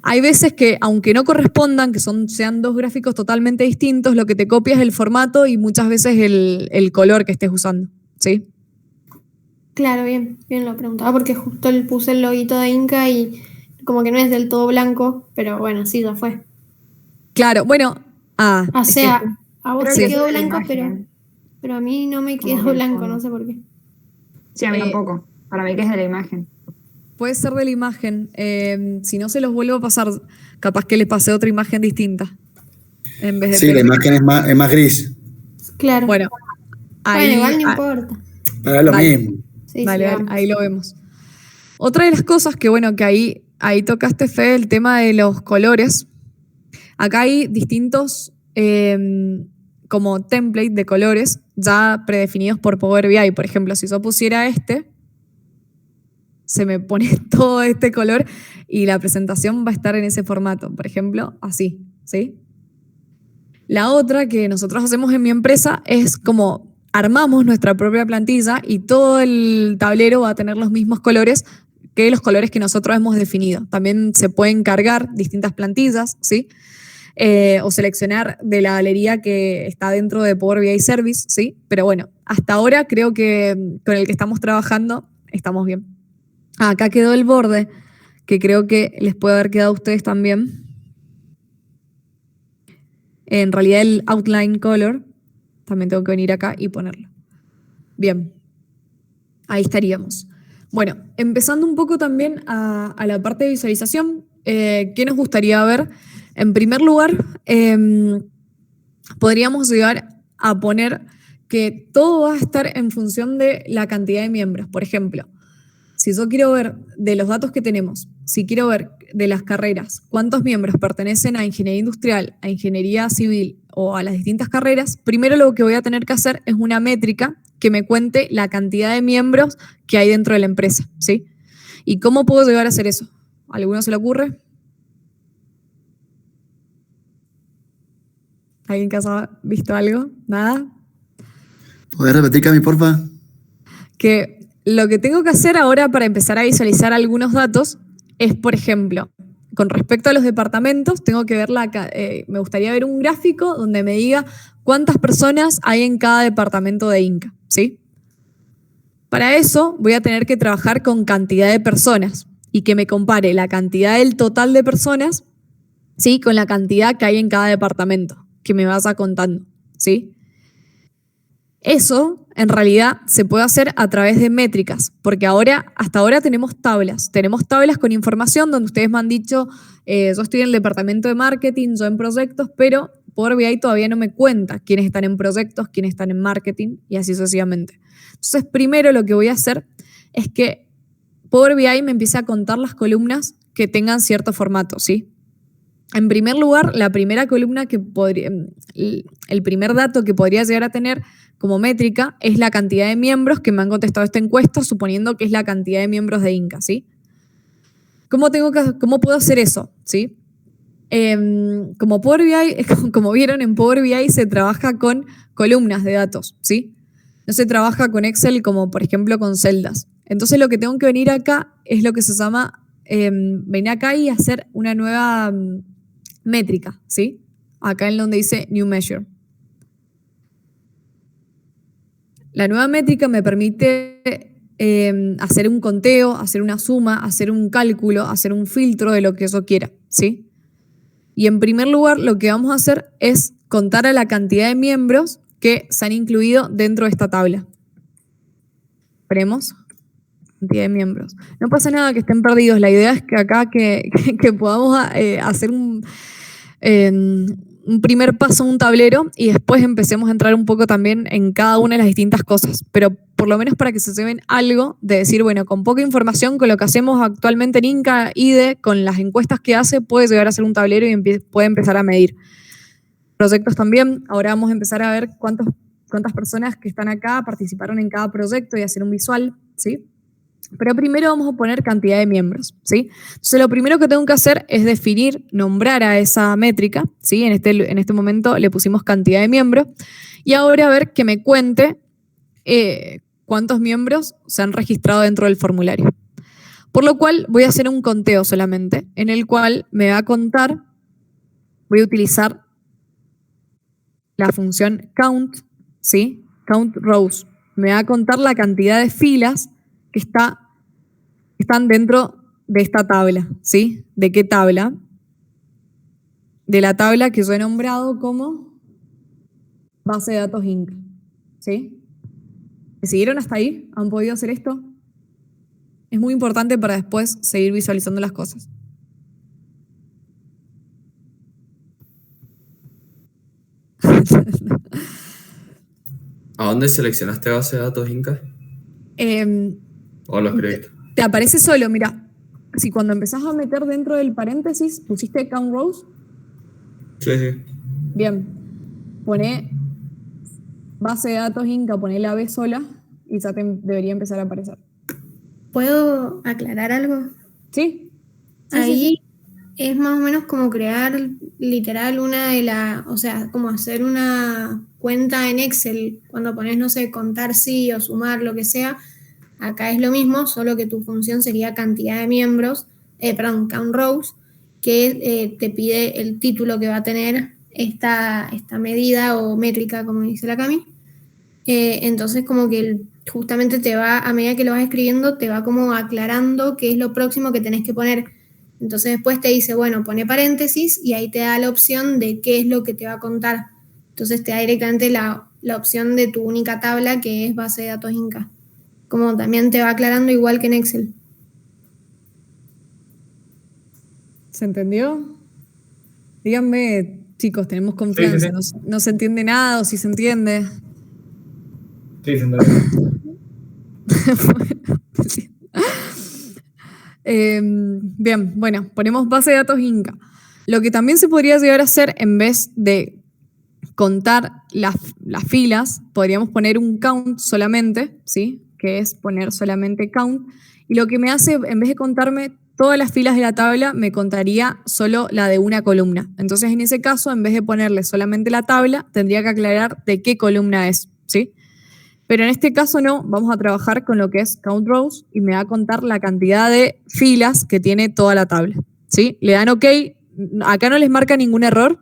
Hay veces que, aunque no correspondan, que sean dos gráficos totalmente distintos, lo que te copia es el formato y muchas veces el color que estés usando, ¿sí? Claro, bien lo preguntaba porque justo le puse el loguito de Inca y como que no es del todo blanco, pero bueno, sí, ya fue. Claro, bueno. O sea, a vos te quedó blanco, pero a mí no me quedó blanco, no sé por qué. Sí, a mí tampoco. Para mí que es de la imagen. Puede ser de la imagen. Si no se los vuelvo a pasar, capaz que les pasé otra imagen distinta. En vez de sí, la imagen es más gris. Claro. Bueno, igual no importa. Pero es lo mismo. Sí, dale, ahí lo vemos. Otra de las cosas que, bueno, que ahí tocaste, Fede, el tema de los colores. Acá hay distintos como template de colores ya predefinidos por Power BI. Por ejemplo, si yo pusiera se me pone todo este color y la presentación va a estar en ese formato. Por ejemplo, así, ¿sí? La otra que nosotros hacemos en mi empresa es como armamos nuestra propia plantilla y todo el tablero va a tener los mismos colores que los colores que nosotros hemos definido. También se pueden cargar distintas plantillas, ¿sí? O seleccionar de la galería que está dentro de Power BI Service, ¿sí? Pero bueno, hasta ahora creo que con el que estamos trabajando estamos bien. Acá quedó el borde, que creo que les puede haber quedado a ustedes también. En realidad el outline color, también tengo que venir acá y ponerlo. Bien, ahí estaríamos. Bueno, empezando un poco también a la parte de visualización, ¿qué nos gustaría ver? En primer lugar, podríamos llegar a poner que todo va a estar en función de la cantidad de miembros. Por ejemplo, si yo quiero ver de los datos que tenemos, si quiero ver de las carreras, cuántos miembros pertenecen a ingeniería industrial, a ingeniería civil o a las distintas carreras, primero lo que voy a tener que hacer es una métrica que me cuente la cantidad de miembros que hay dentro de la empresa, ¿sí? ¿Y cómo puedo llegar a hacer eso? ¿A alguno se le ocurre? ¿Alguien que haya visto algo? ¿Nada? ¿Podés repetir, Cami, porfa? Que lo que tengo que hacer ahora para empezar a visualizar algunos datos es, por ejemplo, con respecto a los departamentos, tengo que ver me gustaría ver un gráfico donde me diga cuántas personas hay en cada departamento de Inca, ¿sí? Para eso voy a tener que trabajar con cantidad de personas y que me compare la cantidad del total de personas, ¿sí? Con la cantidad que hay en cada departamento, que me vaya contando, ¿sí? Eso, en realidad, se puede hacer a través de métricas, porque hasta ahora tenemos tablas con información donde ustedes me han dicho, yo estoy en el departamento de marketing, yo en proyectos, pero Power BI todavía no me cuenta quiénes están en proyectos, quiénes están en marketing y así sucesivamente. Entonces, primero lo que voy a hacer es que Power BI me empiece a contar las columnas que tengan cierto formato, ¿sí? En primer lugar, la primera columna el primer dato que podría llegar a tener como métrica es la cantidad de miembros que me han contestado esta encuesta, suponiendo que es la cantidad de miembros de Inca, ¿sí? ¿Cómo puedo hacer eso? ¿Sí? Como vieron, en Power BI se trabaja con columnas de datos, ¿sí? No se trabaja con Excel como, por ejemplo, con celdas. Entonces, lo que tengo que venir acá es lo que se llama, venir acá y hacer una nueva métrica, ¿sí? Acá en donde dice New Measure. La nueva métrica me permite hacer un conteo, hacer una suma, hacer un cálculo, hacer un filtro de lo que yo quiera, ¿sí? Y en primer lugar, lo que vamos a hacer es contar a la cantidad de miembros que se han incluido dentro de esta tabla. Veremos. Cantidad de miembros. No pasa nada que estén perdidos. La idea es que acá que podamos hacer un primer paso, un tablero, y después empecemos a entrar un poco también en cada una de las distintas cosas. Pero por lo menos para que se lleven algo de decir, bueno, con poca información, con lo que hacemos actualmente en Inca, IDE, con las encuestas que hace, puede llegar a ser un tablero y puede empezar a medir. Proyectos también. Ahora vamos a empezar a ver cuántas personas que están acá participaron en cada proyecto y hacer un visual, ¿sí? Pero primero vamos a poner cantidad de miembros, ¿sí? Entonces lo primero que tengo que hacer es definir, nombrar a esa métrica, ¿sí? En este momento le pusimos cantidad de miembros. Y ahora a ver que me cuente cuántos miembros se han registrado dentro del formulario. Por lo cual voy a hacer un conteo solamente, en el cual me va a contar, voy a utilizar la función count, ¿sí? Count rows. Me va a contar la cantidad de filas que están dentro de esta tabla, ¿sí? ¿De qué tabla? De la tabla que yo he nombrado como base de datos Inca, ¿sí? ¿Me siguieron hasta ahí? ¿Han podido hacer esto? Es muy importante para después seguir visualizando las cosas. ¿A dónde seleccionaste base de datos Inca? ¿O lo escribiste? Te aparece solo, mira. Si cuando empezás a meter dentro del paréntesis, pusiste count rows. Sí. Bien. Poné base de datos Inca, poné la B sola y ya debería empezar a aparecer. ¿Puedo aclarar algo? Sí. Ahí es más o menos como crear literal como hacer una cuenta en Excel, cuando pones, no sé, contar sí o sumar, lo que sea. Acá es lo mismo, solo que tu función sería cantidad de miembros, count rows, que te pide el título que va a tener esta medida o métrica, como dice la Cami. Entonces como que justamente te va, a medida que lo vas escribiendo, te va como aclarando qué es lo próximo que tenés que poner. Entonces después te dice, bueno, pone paréntesis y ahí te da la opción de qué es lo que te va a contar. Entonces te da directamente la opción de tu única tabla, que es base de datos Inca. Como también te va aclarando igual que en Excel. ¿Se entendió? Díganme, chicos, tenemos confianza. Sí. No se entiende nada o si se entiende. Sí, se entiende. Bien, bueno, ponemos base de datos Inca. Lo que también se podría llegar a hacer, en vez de contar las filas, podríamos poner un count solamente, ¿sí? Que es poner solamente count. Y lo que me hace, en vez de contarme todas las filas de la tabla, me contaría solo la de una columna. Entonces, en ese caso, en vez de ponerle solamente la tabla, tendría que aclarar de qué columna es, ¿sí? Pero en este caso no, vamos a trabajar con lo que es count rows y me va a contar la cantidad de filas que tiene toda la tabla, ¿sí? Le dan OK, acá no les marca ningún error.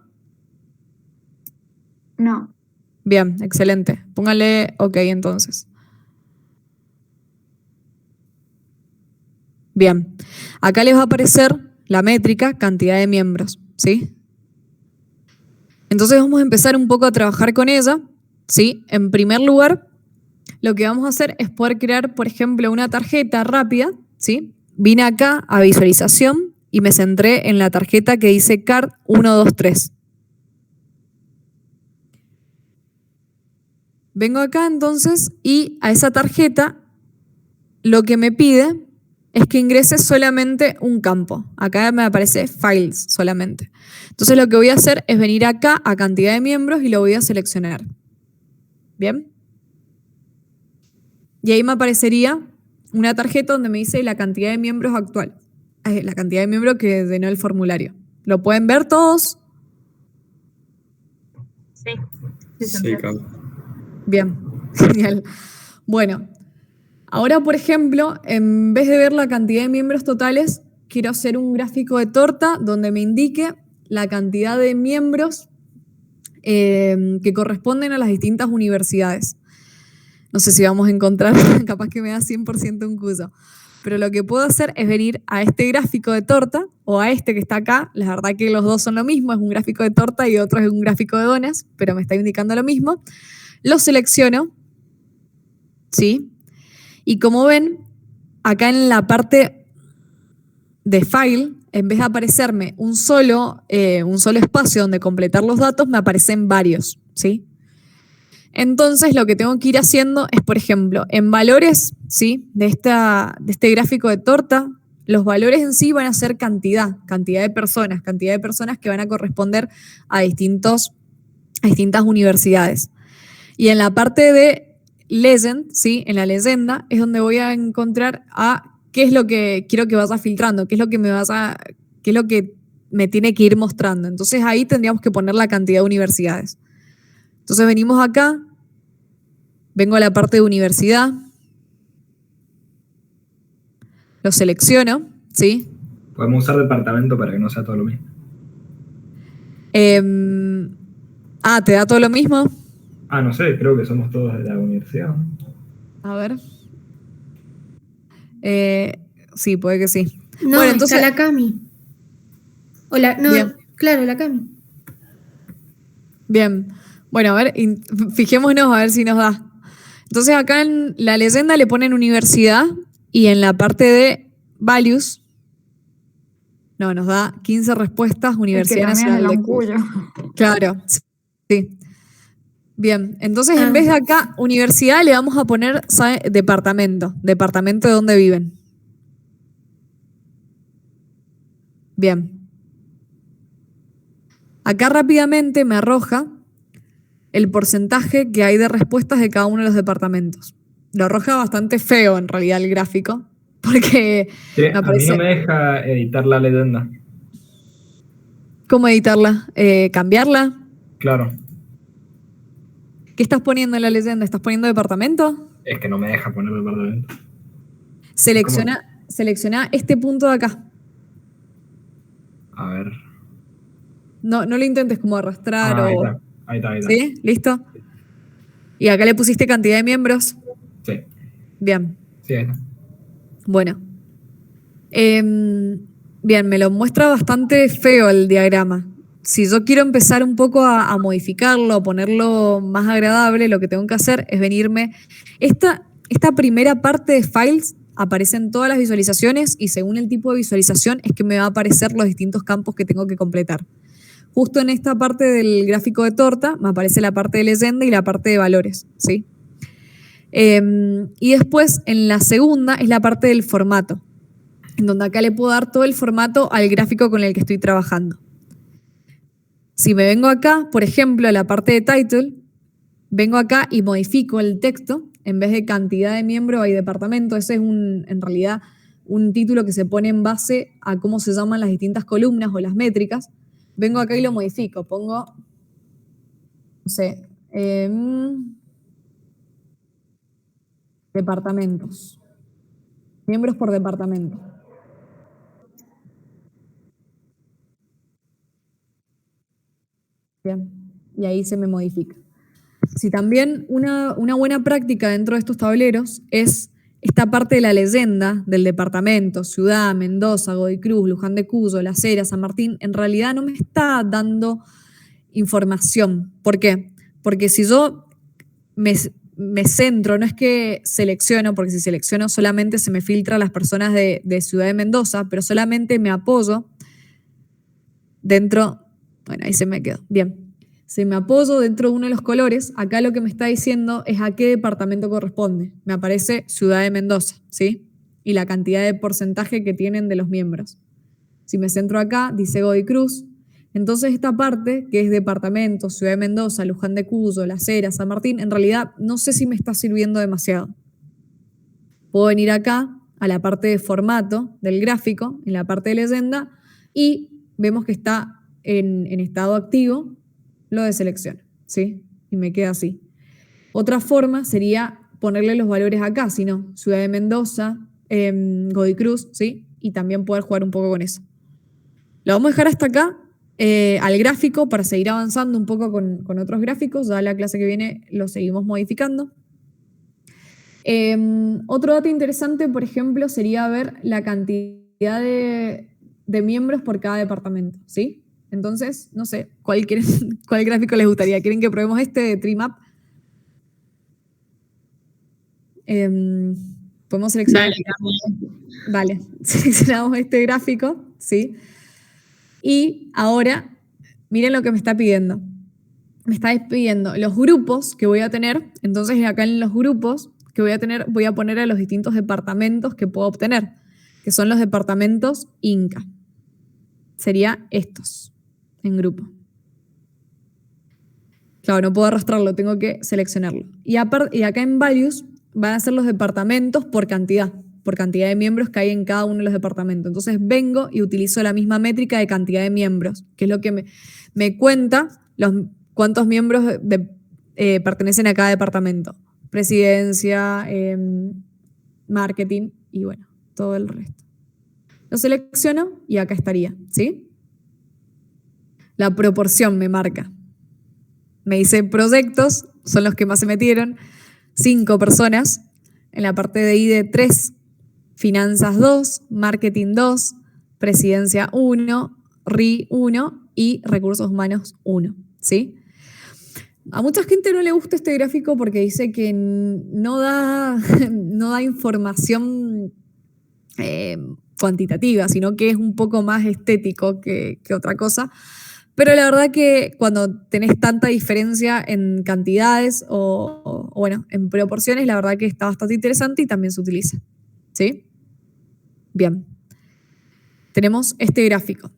No. Bien, excelente. Póngale OK entonces. Bien, acá les va a aparecer la métrica cantidad de miembros, ¿sí? Entonces vamos a empezar un poco a trabajar con ella, ¿sí? En primer lugar, lo que vamos a hacer es poder crear, por ejemplo, una tarjeta rápida, ¿sí? Vine acá a visualización y me centré en la tarjeta que dice card 123. Vengo acá entonces y a esa tarjeta lo que me pide es que ingrese solamente un campo. Acá me aparece files solamente. Entonces lo que voy a hacer es venir acá a cantidad de miembros y lo voy a seleccionar. ¿Bien? Y ahí me aparecería una tarjeta donde me dice la cantidad de miembros actual. La cantidad de miembros que llenó el formulario. ¿Lo pueden ver todos? Sí. Sí, claro. Bien, genial. Bueno, ahora, por ejemplo, en vez de ver la cantidad de miembros totales, quiero hacer un gráfico de torta donde me indique la cantidad de miembros que corresponden a las distintas universidades. No sé si vamos a encontrar, capaz que me da 100% un curso. Pero lo que puedo hacer es venir a este gráfico de torta o a este que está acá. La verdad que los dos son lo mismo, es un gráfico de torta y otro es un gráfico de donas, pero me está indicando lo mismo. Lo selecciono, ¿sí? Y como ven, acá en la parte de file, en vez de aparecerme un solo espacio donde completar los datos, me aparecen varios, ¿sí? Entonces lo que tengo que ir haciendo es, por ejemplo, en valores, ¿sí? de este gráfico de torta, los valores en sí van a ser cantidad de personas que van a corresponder a distintas universidades. Y en la parte de legend, ¿sí? En la leyenda, es donde voy a encontrar qué es lo que quiero que vaya filtrando, qué es lo que me tiene que ir mostrando. Entonces ahí tendríamos que poner la cantidad de universidades. Entonces venimos acá, vengo a la parte de universidad, lo selecciono, ¿sí? Podemos usar departamento para que no sea todo lo mismo. ¿Te da todo lo mismo? No sé, creo que somos todos de la universidad. A ver. Sí, puede que sí. No, bueno, entonces está la Cami. Claro, la Cami. Bien. Bueno, a ver, fijémonos a ver si nos da. Entonces acá en la leyenda le ponen universidad y en la parte de values, nos da 15 respuestas, Universidad Nacional de Cuyo. Claro, sí. Bien, entonces en vez de acá, universidad, le vamos a poner departamento de donde viven. Bien. Acá rápidamente me arroja el porcentaje que hay de respuestas de cada uno de los departamentos. Lo arroja bastante feo en realidad el gráfico, porque sí, me aparece... A mí no me deja editar la leyenda. ¿Cómo editarla? ¿Cambiarla? Claro. ¿Qué estás poniendo en la leyenda? ¿Estás poniendo departamento? Es que no me deja poner departamento. Selecciona este punto de acá. A ver. No lo intentes como arrastrar o... Ahí está. ¿Sí? ¿Listo? ¿Y acá le pusiste cantidad de miembros? Sí. Bien. Sí, ahí está. Bueno. Bien, me lo muestra bastante feo el diagrama. Si yo quiero empezar un poco a modificarlo, a ponerlo más agradable, lo que tengo que hacer es venirme... Esta primera parte de files aparece en todas las visualizaciones y según el tipo de visualización es que me va a aparecer los distintos campos que tengo que completar. Justo en esta parte del gráfico de torta me aparece la parte de leyenda y la parte de valores, ¿sí? Y después en la segunda es la parte del formato, en donde acá le puedo dar todo el formato al gráfico con el que estoy trabajando. Si me vengo acá, por ejemplo, a la parte de title, vengo acá y modifico el texto, en vez de cantidad de miembros hay departamento. Ese es en realidad un título que se pone en base a cómo se llaman las distintas columnas o las métricas. Vengo acá y lo modifico, pongo, no sé, departamentos. Miembros por departamento. Bien, y ahí se me modifica. Si también una buena práctica dentro de estos tableros es esta parte de la leyenda del departamento, Ciudad, Mendoza, Godoy Cruz, Luján de Cuyo, Las Heras, San Martín, en realidad no me está dando información. ¿Por qué? Porque si yo me centro, no es que selecciono, porque si selecciono solamente se me filtra a las personas de Ciudad de Mendoza, pero solamente me apoyo dentro, bueno, ahí se me quedó, bien. Si me apoyo dentro de uno de los colores, acá lo que me está diciendo es a qué departamento corresponde. Me aparece Ciudad de Mendoza, ¿sí? Y la cantidad de porcentaje que tienen de los miembros. Si me centro acá, dice Godoy Cruz. Entonces esta parte, que es departamento, Ciudad de Mendoza, Luján de Cuyo, Las Heras, San Martín, en realidad no sé si me está sirviendo demasiado. Puedo venir acá a la parte de formato del gráfico, en la parte de leyenda, y vemos que está en estado activo, lo deselecciono, ¿sí? Y me queda así. Otra forma sería ponerle los valores acá, si no, Ciudad de Mendoza, Godoy Cruz, ¿sí? Y también poder jugar un poco con eso. Lo vamos a dejar hasta acá, al gráfico, para seguir avanzando un poco con otros gráficos. Ya la clase que viene lo seguimos modificando. Otro dato interesante, por ejemplo, sería ver la cantidad de miembros por cada departamento, ¿sí? Entonces, no sé, ¿cuál gráfico les gustaría? ¿Quieren que probemos este de Trimap? Podemos seleccionar. Vale, seleccionamos este gráfico, ¿sí? Y ahora, miren lo que me está pidiendo. Me está pidiendo los grupos que voy a tener. Entonces, acá en los grupos que voy a tener, voy a poner a los distintos departamentos que puedo obtener, que son los departamentos Inca. Sería estos, en grupo. Claro, no puedo arrastrarlo, tengo que seleccionarlo. Y acá en Values van a ser los departamentos por cantidad de miembros que hay en cada uno de los departamentos. Entonces vengo y utilizo la misma métrica de cantidad de miembros, que es lo que me cuenta cuántos miembros pertenecen a cada departamento. Presidencia, marketing y bueno, todo el resto. Lo selecciono y acá estaría, ¿sí? La proporción me marca. Me dice proyectos, son los que más se metieron, 5 personas. En la parte de ID 3, finanzas 2, marketing 2, presidencia 1, RI 1 y recursos humanos 1, ¿sí? A mucha gente no le gusta este gráfico porque dice que no da información cuantitativa, sino que es un poco más estético que otra cosa. Pero la verdad que cuando tenés tanta diferencia en cantidades o bueno, en proporciones, la verdad que está bastante interesante y también se utiliza, ¿sí? Bien. Tenemos este gráfico.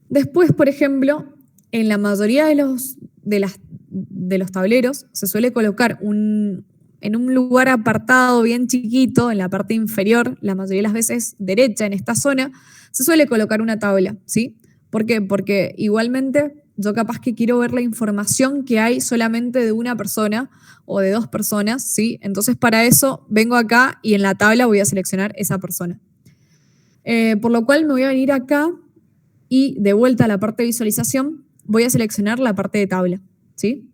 Después, por ejemplo, en la mayoría de los tableros se suele colocar en un lugar apartado bien chiquito, en la parte inferior, la mayoría de las veces derecha, en esta zona, se suele colocar una tabla, ¿sí? ¿Por qué? Porque igualmente yo capaz que quiero ver la información que hay solamente de una persona o de 2 personas, ¿sí? Entonces para eso vengo acá y en la tabla voy a seleccionar esa persona. Por lo cual me voy a venir acá y de vuelta a la parte de visualización voy a seleccionar la parte de tabla, ¿sí?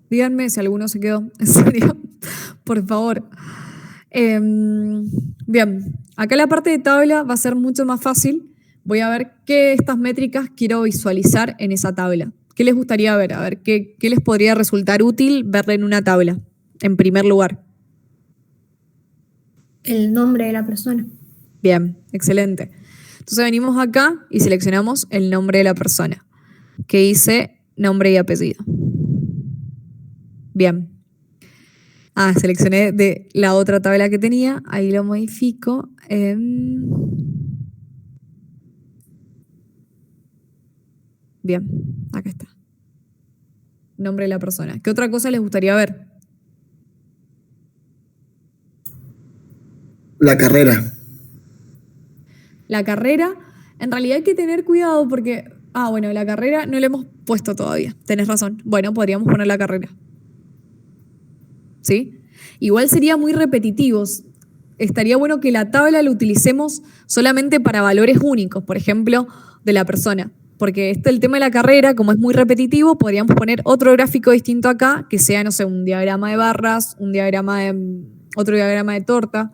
Díganme si alguno se quedó, en serio, por favor. Bien, acá la parte de tabla va a ser mucho más fácil. Voy a ver qué de estas métricas quiero visualizar en esa tabla. ¿Qué les gustaría ver? A ver, ¿qué les podría resultar útil verla en una tabla, en primer lugar? El nombre de la persona. Bien, excelente. Entonces venimos acá y seleccionamos el nombre de la persona, que dice nombre y apellido. Bien. Seleccioné de la otra tabla que tenía, ahí lo modifico. Bien, acá está. Nombre de la persona. ¿Qué otra cosa les gustaría ver? La carrera. La carrera, en realidad hay que tener cuidado porque... bueno, la carrera no la hemos puesto todavía. Tenés razón. Bueno, podríamos poner la carrera. ¿Sí? Igual sería muy repetitivo. Estaría bueno que la tabla la utilicemos solamente para valores únicos, por ejemplo, de la persona. Porque el tema de la carrera, como es muy repetitivo, podríamos poner otro gráfico distinto acá, que sea, no sé, un diagrama de barras, otro diagrama de torta.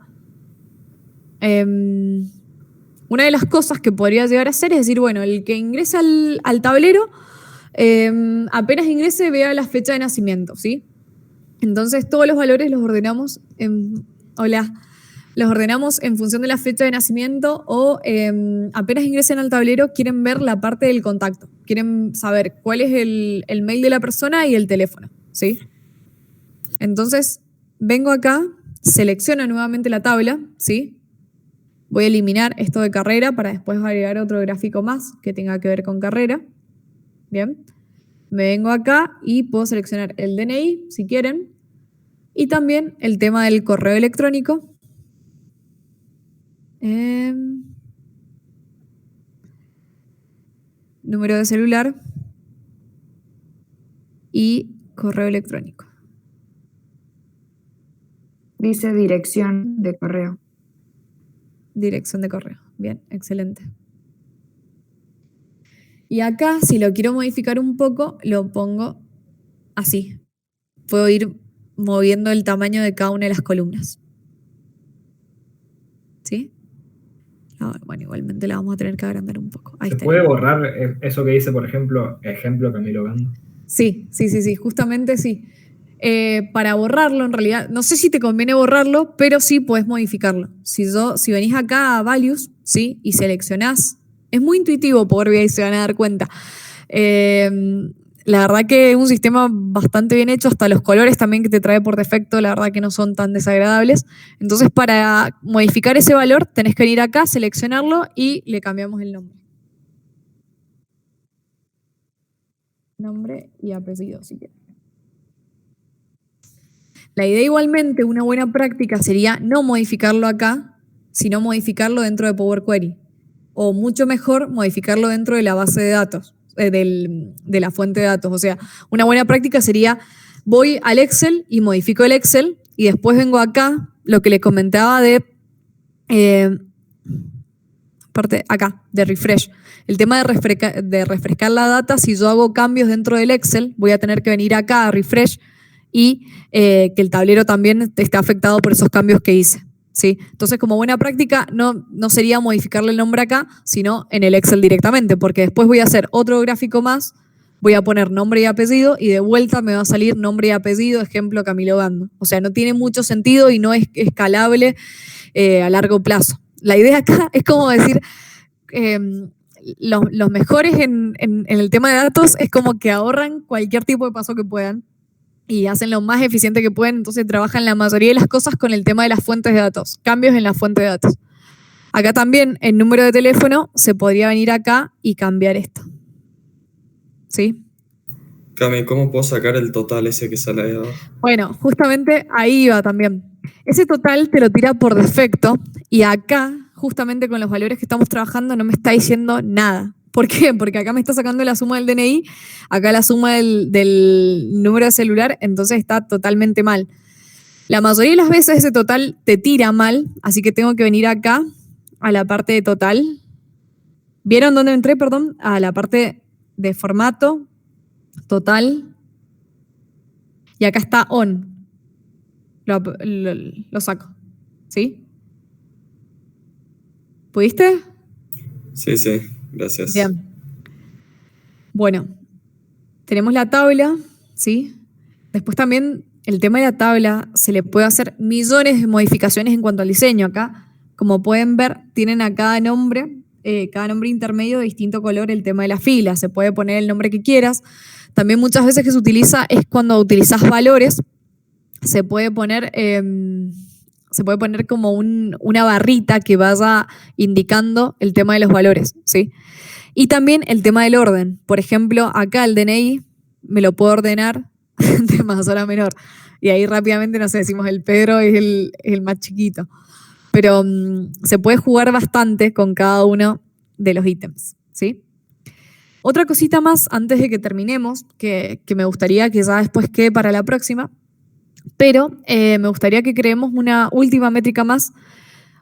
Una de las cosas que podría llegar a hacer es decir, bueno, el que ingresa al tablero, apenas ingrese, vea la fecha de nacimiento, ¿sí? Entonces todos los valores los ordenamos los ordenamos en función de la fecha de nacimiento o apenas ingresen al tablero quieren ver la parte del contacto, quieren saber cuál es el mail de la persona y el teléfono, ¿sí? Entonces vengo acá, selecciono nuevamente la tabla, ¿sí? Voy a eliminar esto de carrera para después agregar otro gráfico más que tenga que ver con carrera. Bien. Me vengo acá y puedo seleccionar el DNI, si quieren, y también el tema del correo electrónico. Número de celular y correo electrónico. Dice dirección de correo. Dirección de correo. Bien, excelente. Y acá, si lo quiero modificar un poco, lo pongo así. Puedo ir moviendo el tamaño de cada una de las columnas. ¿Sí? Bueno, igualmente la vamos a tener que agrandar un poco. Ahí ¿Se está. puede borrar eso que dice, por ejemplo, Camilo Gando? Sí, justamente sí. Para borrarlo, en realidad, no sé si te conviene borrarlo, pero sí puedes modificarlo. Si venís acá a Values, ¿sí? Y seleccionás, es muy intuitivo Power BI, se van a dar cuenta. La verdad que es un sistema bastante bien hecho, hasta los colores también que te trae por defecto, la verdad que no son tan desagradables. Entonces, para modificar ese valor, tenés que venir acá, seleccionarlo y le cambiamos el nombre. Nombre y apellido, si quieres. La idea igualmente, una buena práctica sería no modificarlo acá, sino modificarlo dentro de Power Query. O mucho mejor, modificarlo dentro de la base de datos, de la fuente de datos. O sea, una buena práctica sería, voy al Excel y modifico el Excel y después vengo acá, lo que les comentaba de refresh. El tema de refrescar la data, si yo hago cambios dentro del Excel, voy a tener que venir acá a refresh y que el tablero también esté afectado por esos cambios que hice, ¿sí? Entonces, como buena práctica, no sería modificarle el nombre acá, sino en el Excel directamente, porque después voy a hacer otro gráfico más, voy a poner nombre y apellido y de vuelta me va a salir nombre y apellido, ejemplo, Camilo Gando. O sea, no tiene mucho sentido y no es escalable a largo plazo. La idea acá es como decir, los mejores en el tema de datos es como que ahorran cualquier tipo de paso que puedan y hacen lo más eficiente que pueden, entonces trabajan la mayoría de las cosas con el tema de las fuentes de datos, cambios en la fuente de datos. Acá también, el número de teléfono, se podría venir acá y cambiar esto. ¿Sí? Cami, ¿cómo puedo sacar el total ese que sale ahí abajo? Bueno, justamente ahí iba también. Ese total te lo tira por defecto y acá, justamente con los valores que estamos trabajando, no me está diciendo nada. ¿Por qué? Porque acá me está sacando la suma del DNI, acá la suma del número de celular, entonces está totalmente mal. La mayoría de las veces ese total te tira mal, así que tengo que venir acá a la parte de total. ¿Vieron dónde entré? Perdón, a la parte de formato, total, y acá está on. Lo saco, ¿sí? ¿Pudiste? Sí, gracias. Bien. Bueno, tenemos la tabla, ¿sí? Después también el tema de la tabla se le puede hacer millones de modificaciones en cuanto al diseño. Acá, como pueden ver, tienen a cada nombre intermedio de distinto color el tema de la fila. Se puede poner el nombre que quieras. También muchas veces que se utiliza es cuando utilizas valores. Se puede poner como una barrita que vaya indicando el tema de los valores, ¿sí? Y también el tema del orden. Por ejemplo, acá el DNI me lo puedo ordenar de mayor a menor. Y ahí rápidamente, no sé, decimos el Pedro es el más chiquito. Pero se puede jugar bastante con cada uno de los ítems, ¿sí? Otra cosita más antes de que terminemos, que me gustaría que ya después quede para la próxima, pero me gustaría que creemos una última métrica más,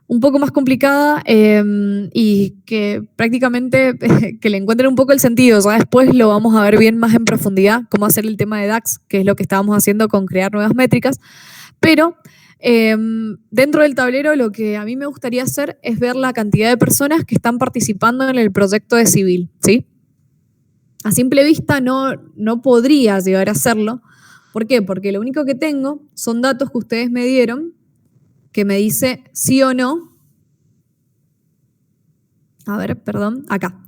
un poco más complicada y que prácticamente que le encuentren un poco el sentido. Ya después lo vamos a ver bien más en profundidad, cómo hacer el tema de DAX, que es lo que estábamos haciendo con crear nuevas métricas, pero dentro del tablero lo que a mí me gustaría hacer es ver la cantidad de personas que están participando en el proyecto de civil, ¿sí? A simple vista no podría llegar a hacerlo. ¿Por qué? Porque lo único que tengo son datos que ustedes me dieron que me dice sí o no. A ver, perdón, acá.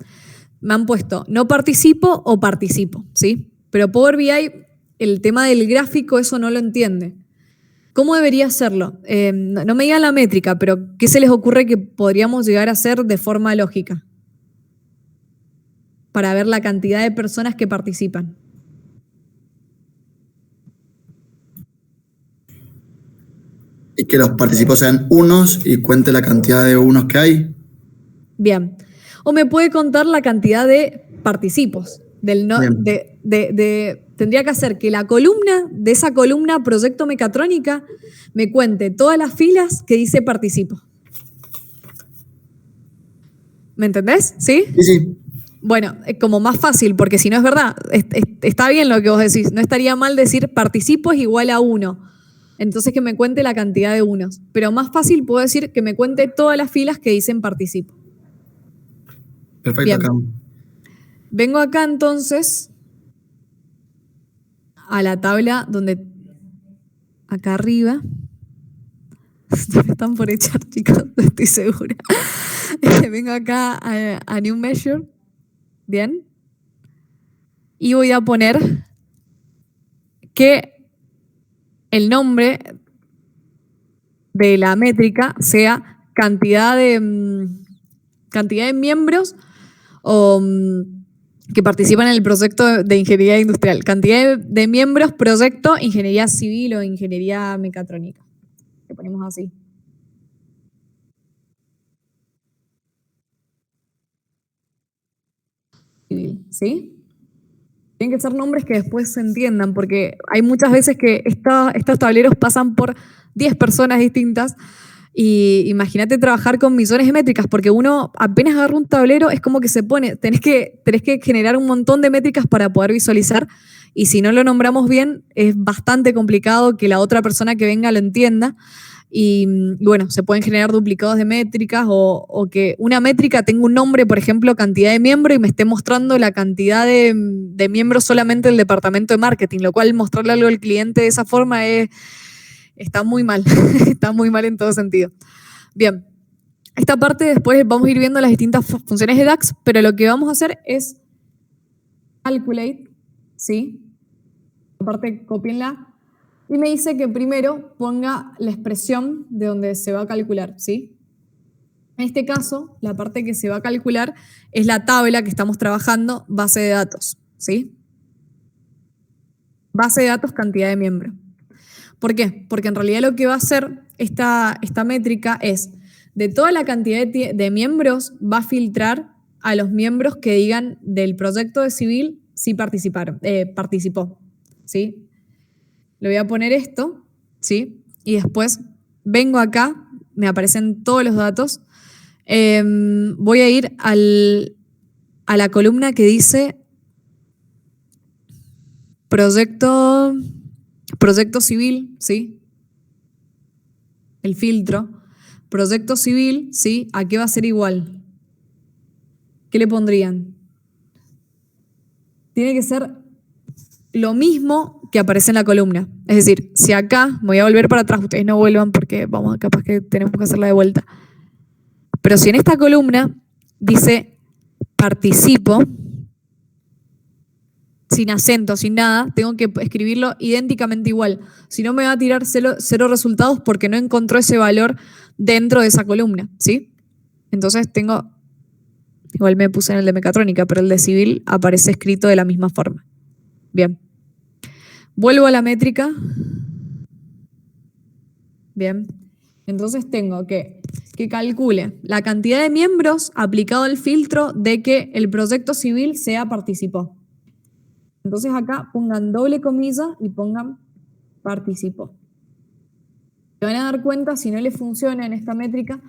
Me han puesto no participo o participo, ¿sí? Pero Power BI, el tema del gráfico, eso no lo entiende. ¿Cómo debería hacerlo? No me digan la métrica, pero ¿qué se les ocurre que podríamos llegar a hacer de forma lógica? Para ver la cantidad de personas que participan. Y que los participos sean unos y cuente la cantidad de unos que hay. Bien. O me puede contar la cantidad de participos. Tendría que hacer que la columna, de esa columna proyecto mecatrónica, me cuente todas las filas que dice participo. ¿Me entendés? ¿Sí? Sí, sí. Bueno, como más fácil, porque si no es verdad, está bien lo que vos decís. No estaría mal decir participo es igual a 1. Entonces que me cuente la cantidad de unos. Pero más fácil puedo decir que me cuente todas las filas que dicen participo. Perfecto, bien. Acá. Vengo acá entonces a la tabla donde acá arriba están por echar, chicos, estoy segura. Vengo acá a New Measure. Bien. Y voy a poner que el nombre de la métrica sea cantidad de miembros o que participan en el proyecto de ingeniería industrial. Cantidad de miembros, proyecto, ingeniería civil o ingeniería mecatrónica. Le ponemos así. Civil, ¿sí? Tienen que ser nombres que después se entiendan, porque hay muchas veces que estos tableros pasan por 10 personas distintas. Y imagínate trabajar con millones de métricas, porque uno apenas agarra un tablero, es como que se pone, tenés que generar un montón de métricas para poder visualizar, y si no lo nombramos bien, es bastante complicado que la otra persona que venga lo entienda, y bueno, se pueden generar duplicados de métricas, o que una métrica tenga un nombre, por ejemplo, cantidad de miembros, y me esté mostrando la cantidad de miembros solamente del departamento de marketing, lo cual mostrarle algo al cliente de esa forma está muy mal, está muy mal en todo sentido. Bien, esta parte después vamos a ir viendo las distintas funciones de DAX, pero lo que vamos a hacer es calculate, ¿sí? Aparte, cópienla. Y me dice que primero ponga la expresión de donde se va a calcular, ¿sí? En este caso, la parte que se va a calcular es la tabla que estamos trabajando, base de datos, ¿sí? Base de datos, cantidad de miembros. ¿Por qué? Porque en realidad lo que va a hacer esta métrica es, de toda la cantidad de miembros, va a filtrar a los miembros que digan del proyecto de civil si participó, ¿sí? Le voy a poner esto, ¿sí? Y después vengo acá, me aparecen todos los datos. Voy a ir a la columna que dice proyecto civil, ¿sí? El filtro. Proyecto civil, ¿sí? ¿A qué va a ser igual? ¿Qué le pondrían? Tiene que ser lo mismo que aparece en la columna. Es decir, si acá, voy a volver para atrás, ustedes no vuelvan porque vamos, capaz que tenemos que hacerla de vuelta. Pero si en esta columna dice participo, sin acento, sin nada, tengo que escribirlo idénticamente igual. Si no, me va a tirar cero resultados porque no encontró ese valor dentro de esa columna, ¿sí? Entonces tengo Igual me puse en el de mecatrónica, pero el de civil aparece escrito de la misma forma. Bien. Vuelvo a la métrica. Bien. Entonces tengo que calcule la cantidad de miembros aplicado al filtro de que el proyecto civil sea participó. Entonces acá pongan doble comilla y pongan participó. Se van a dar cuenta si no les funciona en esta métrica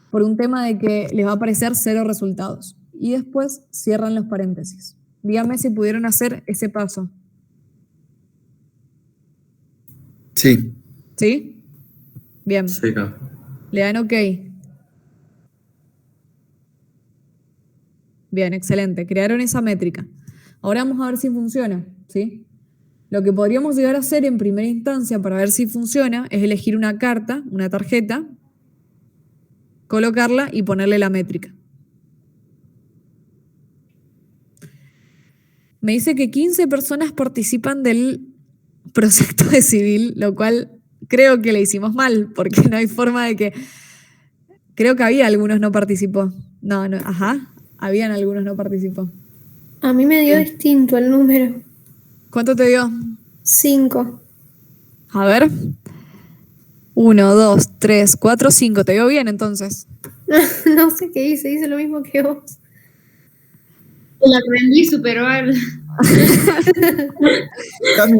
por un tema de que les va a aparecer 0 resultados. Y después cierran los paréntesis. Díganme si pudieron hacer ese paso. Sí. ¿Sí? Bien. Sí, claro. Le dan OK. Bien, excelente. Crearon esa métrica. Ahora vamos a ver si funciona, ¿sí? Lo que podríamos llegar a hacer en primera instancia para ver si funciona es elegir una carta, una tarjeta, colocarla y ponerle la métrica. Me dice que 15 personas participan del proyecto de civil, lo cual creo que le hicimos mal, porque no hay forma de que... Creo que había algunos no participó. No, ajá, habían algunos no participó. A mí me dio distinto el número. ¿Cuánto te dio? 5. A ver. 1, 2, 3, 4, 5. ¿Te dio bien entonces? No sé qué hice lo mismo que vos. La aprendí, superó al... Cami,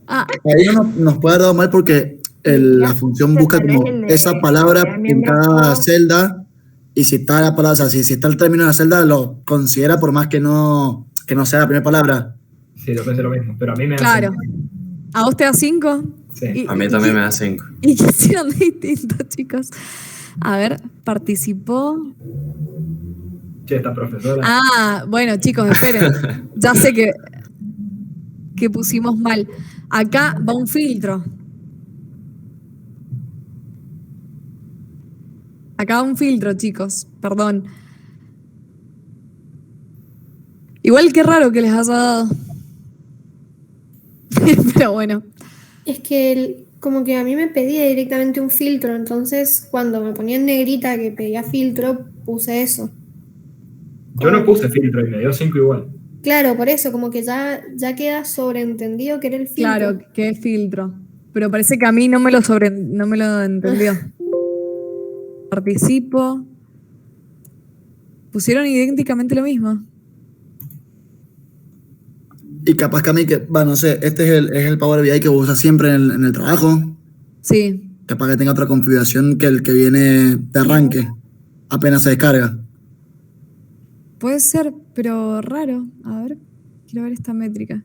ahí no nos puede haber dado mal porque la función busca como esa palabra en cada celda, y si está la palabra, o sea, si está el término en la celda, lo considera por más que no sea la primera palabra. Sí, yo pensé lo mismo, pero a mí me da Claro. 5. ¿A vos te da 5? Sí. A mí también me da 5. ¿Y qué hicieron distinto, chicos? A ver, participó... Che, esta profesora. Ah, bueno, chicos, esperen. Ya sé que pusimos mal. Acá va un filtro. Acá va un filtro, chicos. Perdón. Igual que raro que les haya dado. Pero bueno. Es que como que a mí me pedía directamente un filtro, entonces cuando me ponía en negrita que pedía filtro, puse eso. Yo no puse filtro y me dio 5 igual. Claro, por eso, como que ya queda sobreentendido que era el filtro. Claro, que es filtro. Pero parece que a mí no me lo entendió. Participo. Pusieron idénticamente lo mismo. Y capaz que a mí, no sé, este es el Power BI que usas siempre en el trabajo. Sí. Capaz que tenga otra configuración que el que viene de arranque, apenas se descarga. Puede ser, pero raro. A ver, quiero ver esta métrica.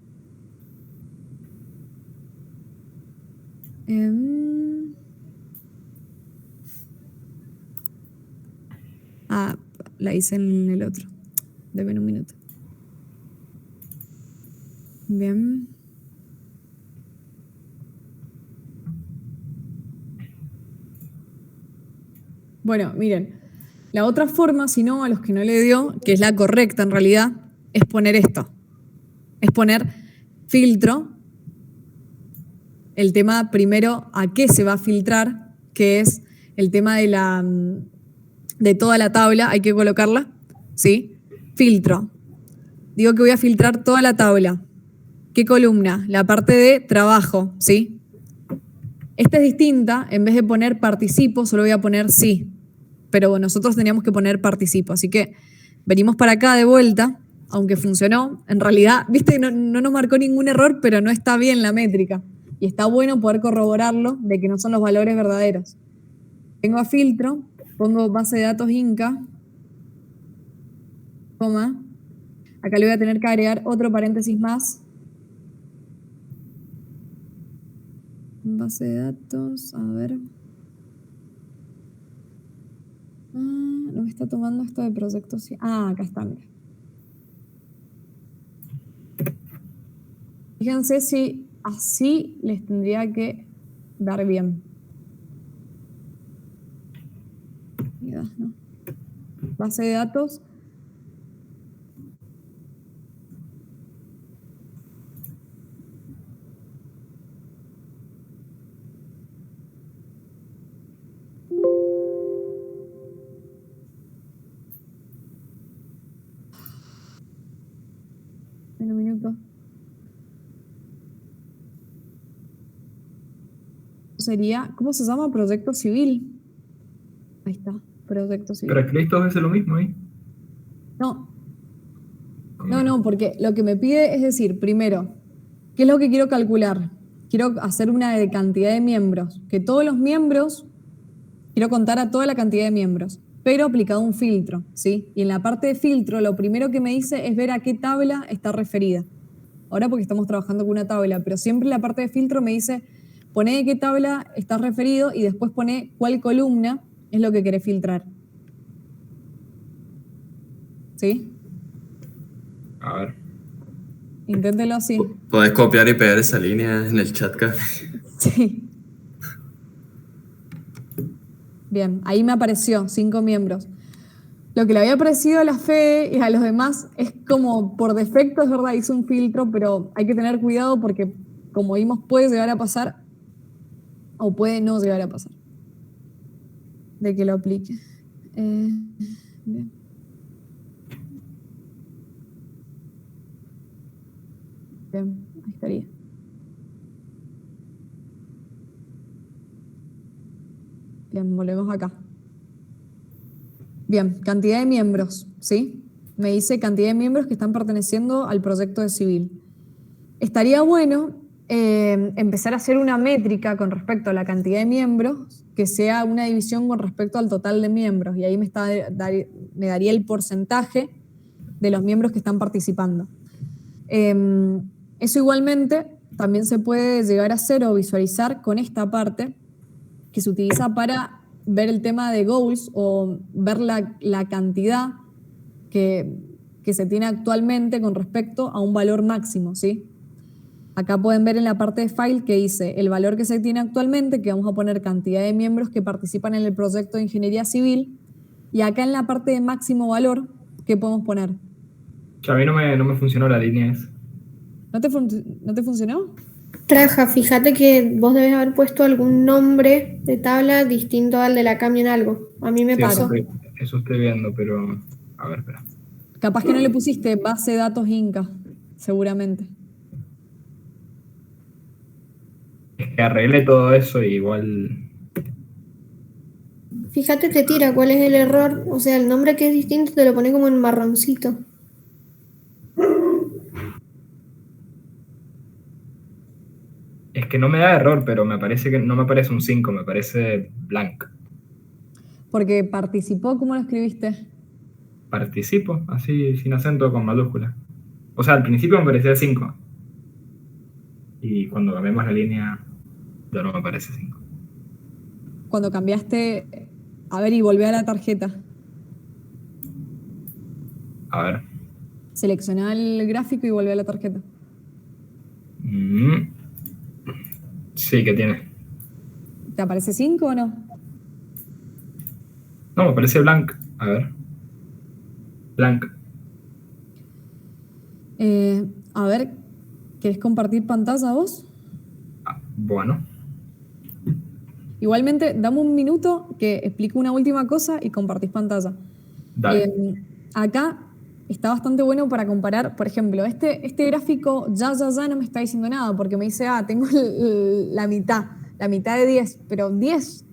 La hice en el otro. Deme un minuto. Bien. Bueno, miren. La otra forma, si no, a los que no le dio, que es la correcta en realidad, es poner esto. Es poner filtro. El tema primero a qué se va a filtrar, que es el tema de toda la tabla, hay que colocarla, ¿sí? Filtro. Digo que voy a filtrar toda la tabla. ¿Qué columna? La parte de trabajo, ¿sí? Esta es distinta, en vez de poner participo, solo voy a poner sí. Pero nosotros teníamos que poner participo, así que venimos para acá de vuelta, aunque funcionó. En realidad, viste, no nos marcó ningún error, pero no está bien la métrica. Y está bueno poder corroborarlo de que no son los valores verdaderos. Vengo a filtro, pongo base de datos Inca, coma. Acá le voy a tener que agregar otro paréntesis más. Base de datos, a ver. No me está tomando esto de proyectos. Acá está, mira. Fíjense si así les tendría que dar bien. ¿No? Base de datos. sería, ¿cómo se llama? Proyecto civil. Ahí está, proyecto civil. Pero escribís dos veces lo mismo ahí. No, porque lo que me pide es decir, primero, ¿qué es lo que quiero calcular? Quiero hacer una de cantidad de miembros, que todos los miembros, quiero contar a toda la cantidad de miembros, pero aplicado un filtro, ¿sí? Y en la parte de filtro, lo primero que me dice es ver a qué tabla está referida. Ahora porque estamos trabajando con una tabla, pero siempre en la parte de filtro me dice, poné de qué tabla está referido y después poné cuál columna es lo que querés filtrar. ¿Sí? A ver. Inténtelo así. Podés copiar y pegar esa línea en el chat, Cami. Sí. Bien, ahí me apareció 5 miembros. Lo que le había aparecido a la Fe y a los demás es como por defecto, es verdad, hizo un filtro, pero hay que tener cuidado porque, como vimos, puede llegar a pasar o puede no llegar a pasar de que lo aplique. Bien. Bien, ahí estaría. Bien, volvemos acá. Bien, cantidad de miembros, ¿sí? Me dice cantidad de miembros que están perteneciendo al proyecto de civil. Estaría bueno empezar a hacer una métrica con respecto a la cantidad de miembros que sea una división con respecto al total de miembros y ahí me daría el porcentaje de los miembros que están participando. Eso igualmente también se puede llegar a hacer o visualizar con esta parte que se utiliza para ver el tema de goals o ver la cantidad que se tiene actualmente con respecto a un valor máximo, ¿sí? Acá pueden ver en la parte de file que dice el valor que se tiene actualmente, que vamos a poner cantidad de miembros que participan en el proyecto de ingeniería civil, y acá en la parte de máximo valor, ¿qué podemos poner? A mí no me funcionó la línea esa. ¿No te funcionó? Traja, fíjate que vos debes haber puesto algún nombre de tabla distinto al de la Cami en algo. A mí me pasó. Eso estoy viendo, pero... A ver, espera. Capaz que no le pusiste base de datos Inca, seguramente. Es que arreglé todo eso y igual... Fíjate, te tira cuál es el error. O sea, el nombre que es distinto te lo pone como en marroncito. Es que no me da error, pero me parece que no me parece un 5, me parece blank. Porque participó, ¿cómo lo escribiste? Participo, así, sin acento, con mayúscula. O sea, al principio me parecía 5. Y cuando cambiamos la línea, ya no me parece 5. Cuando cambiaste... A ver, y volvé a la tarjeta. A ver. Seleccioná el gráfico y volvé a la tarjeta. Sí, ¿qué tiene? ¿Te aparece 5 o no? No, me parece blank. A ver. Blank. A ver, ¿querés compartir pantalla vos? Bueno. Igualmente, dame un minuto que explico una última cosa y compartís pantalla. Dale. Acá está bastante bueno para comparar, por ejemplo, este gráfico ya no me está diciendo nada porque me dice, tengo la mitad de 10, pero 10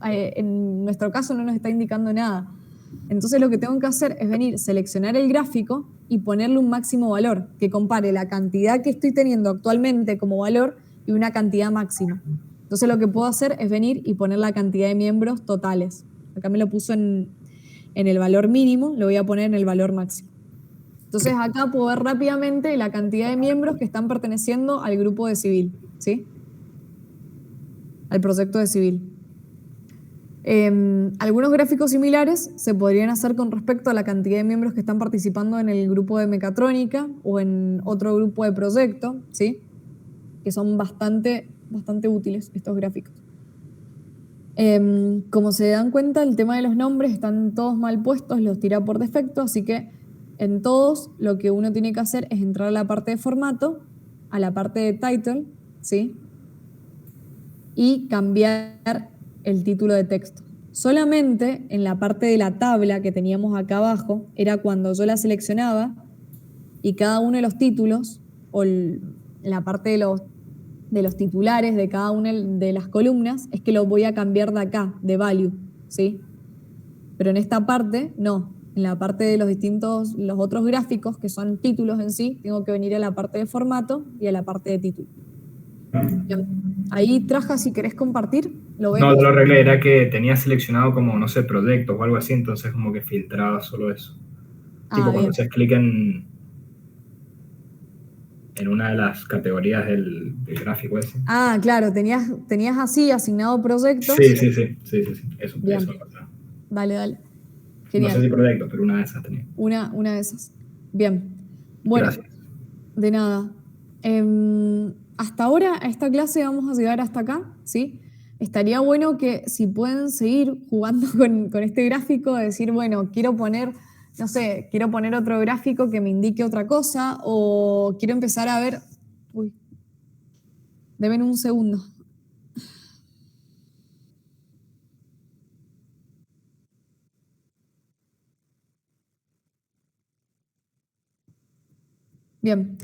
en nuestro caso no nos está indicando nada. Entonces lo que tengo que hacer es venir, seleccionar el gráfico y ponerle un máximo valor que compare la cantidad que estoy teniendo actualmente como valor y una cantidad máxima. Entonces lo que puedo hacer es venir y poner la cantidad de miembros totales. Acá me lo puso en el valor mínimo, lo voy a poner en el valor máximo. Entonces acá puedo ver rápidamente la cantidad de miembros que están perteneciendo al grupo de civil, ¿sí? Al proyecto de civil. Algunos gráficos similares se podrían hacer con respecto a la cantidad de miembros que están participando en el grupo de mecatrónica o en otro grupo de proyecto, ¿sí? Que son bastante útiles estos gráficos. Como se dan cuenta, el tema de los nombres están todos mal puestos, los tira por defecto, así que en todos lo que uno tiene que hacer es entrar a la parte de formato, a la parte de title, ¿sí? Y cambiar el título de texto. Solamente en la parte de la tabla que teníamos acá abajo era cuando yo la seleccionaba y cada uno de los títulos o la parte de de los titulares de cada una de las columnas, es que lo voy a cambiar de acá, de value, ¿sí? Pero en esta parte, no. En la parte de los otros gráficos, que son títulos en sí, tengo que venir a la parte de formato y a la parte de título. Bien. Ahí, Traja, si querés compartir, lo veo. No, lo arreglé, era que tenía seleccionado como, no sé, proyectos o algo así, entonces como que filtraba solo eso. Tipo cuando haces clic en una de las categorías del gráfico ese. Ah, claro, tenías así asignado proyectos. Sí. Eso. Bien. Eso. Dale. Genial. No sé si proyectos, pero una de esas tenía. Una de esas. Bien. Bueno, gracias. De nada. Hasta ahora, a esta clase vamos a llegar hasta acá, ¿sí? Estaría bueno que si pueden seguir jugando con este gráfico, decir, bueno, quiero poner otro gráfico que me indique otra cosa, o quiero empezar a ver... Uy, deben un segundo. Bien,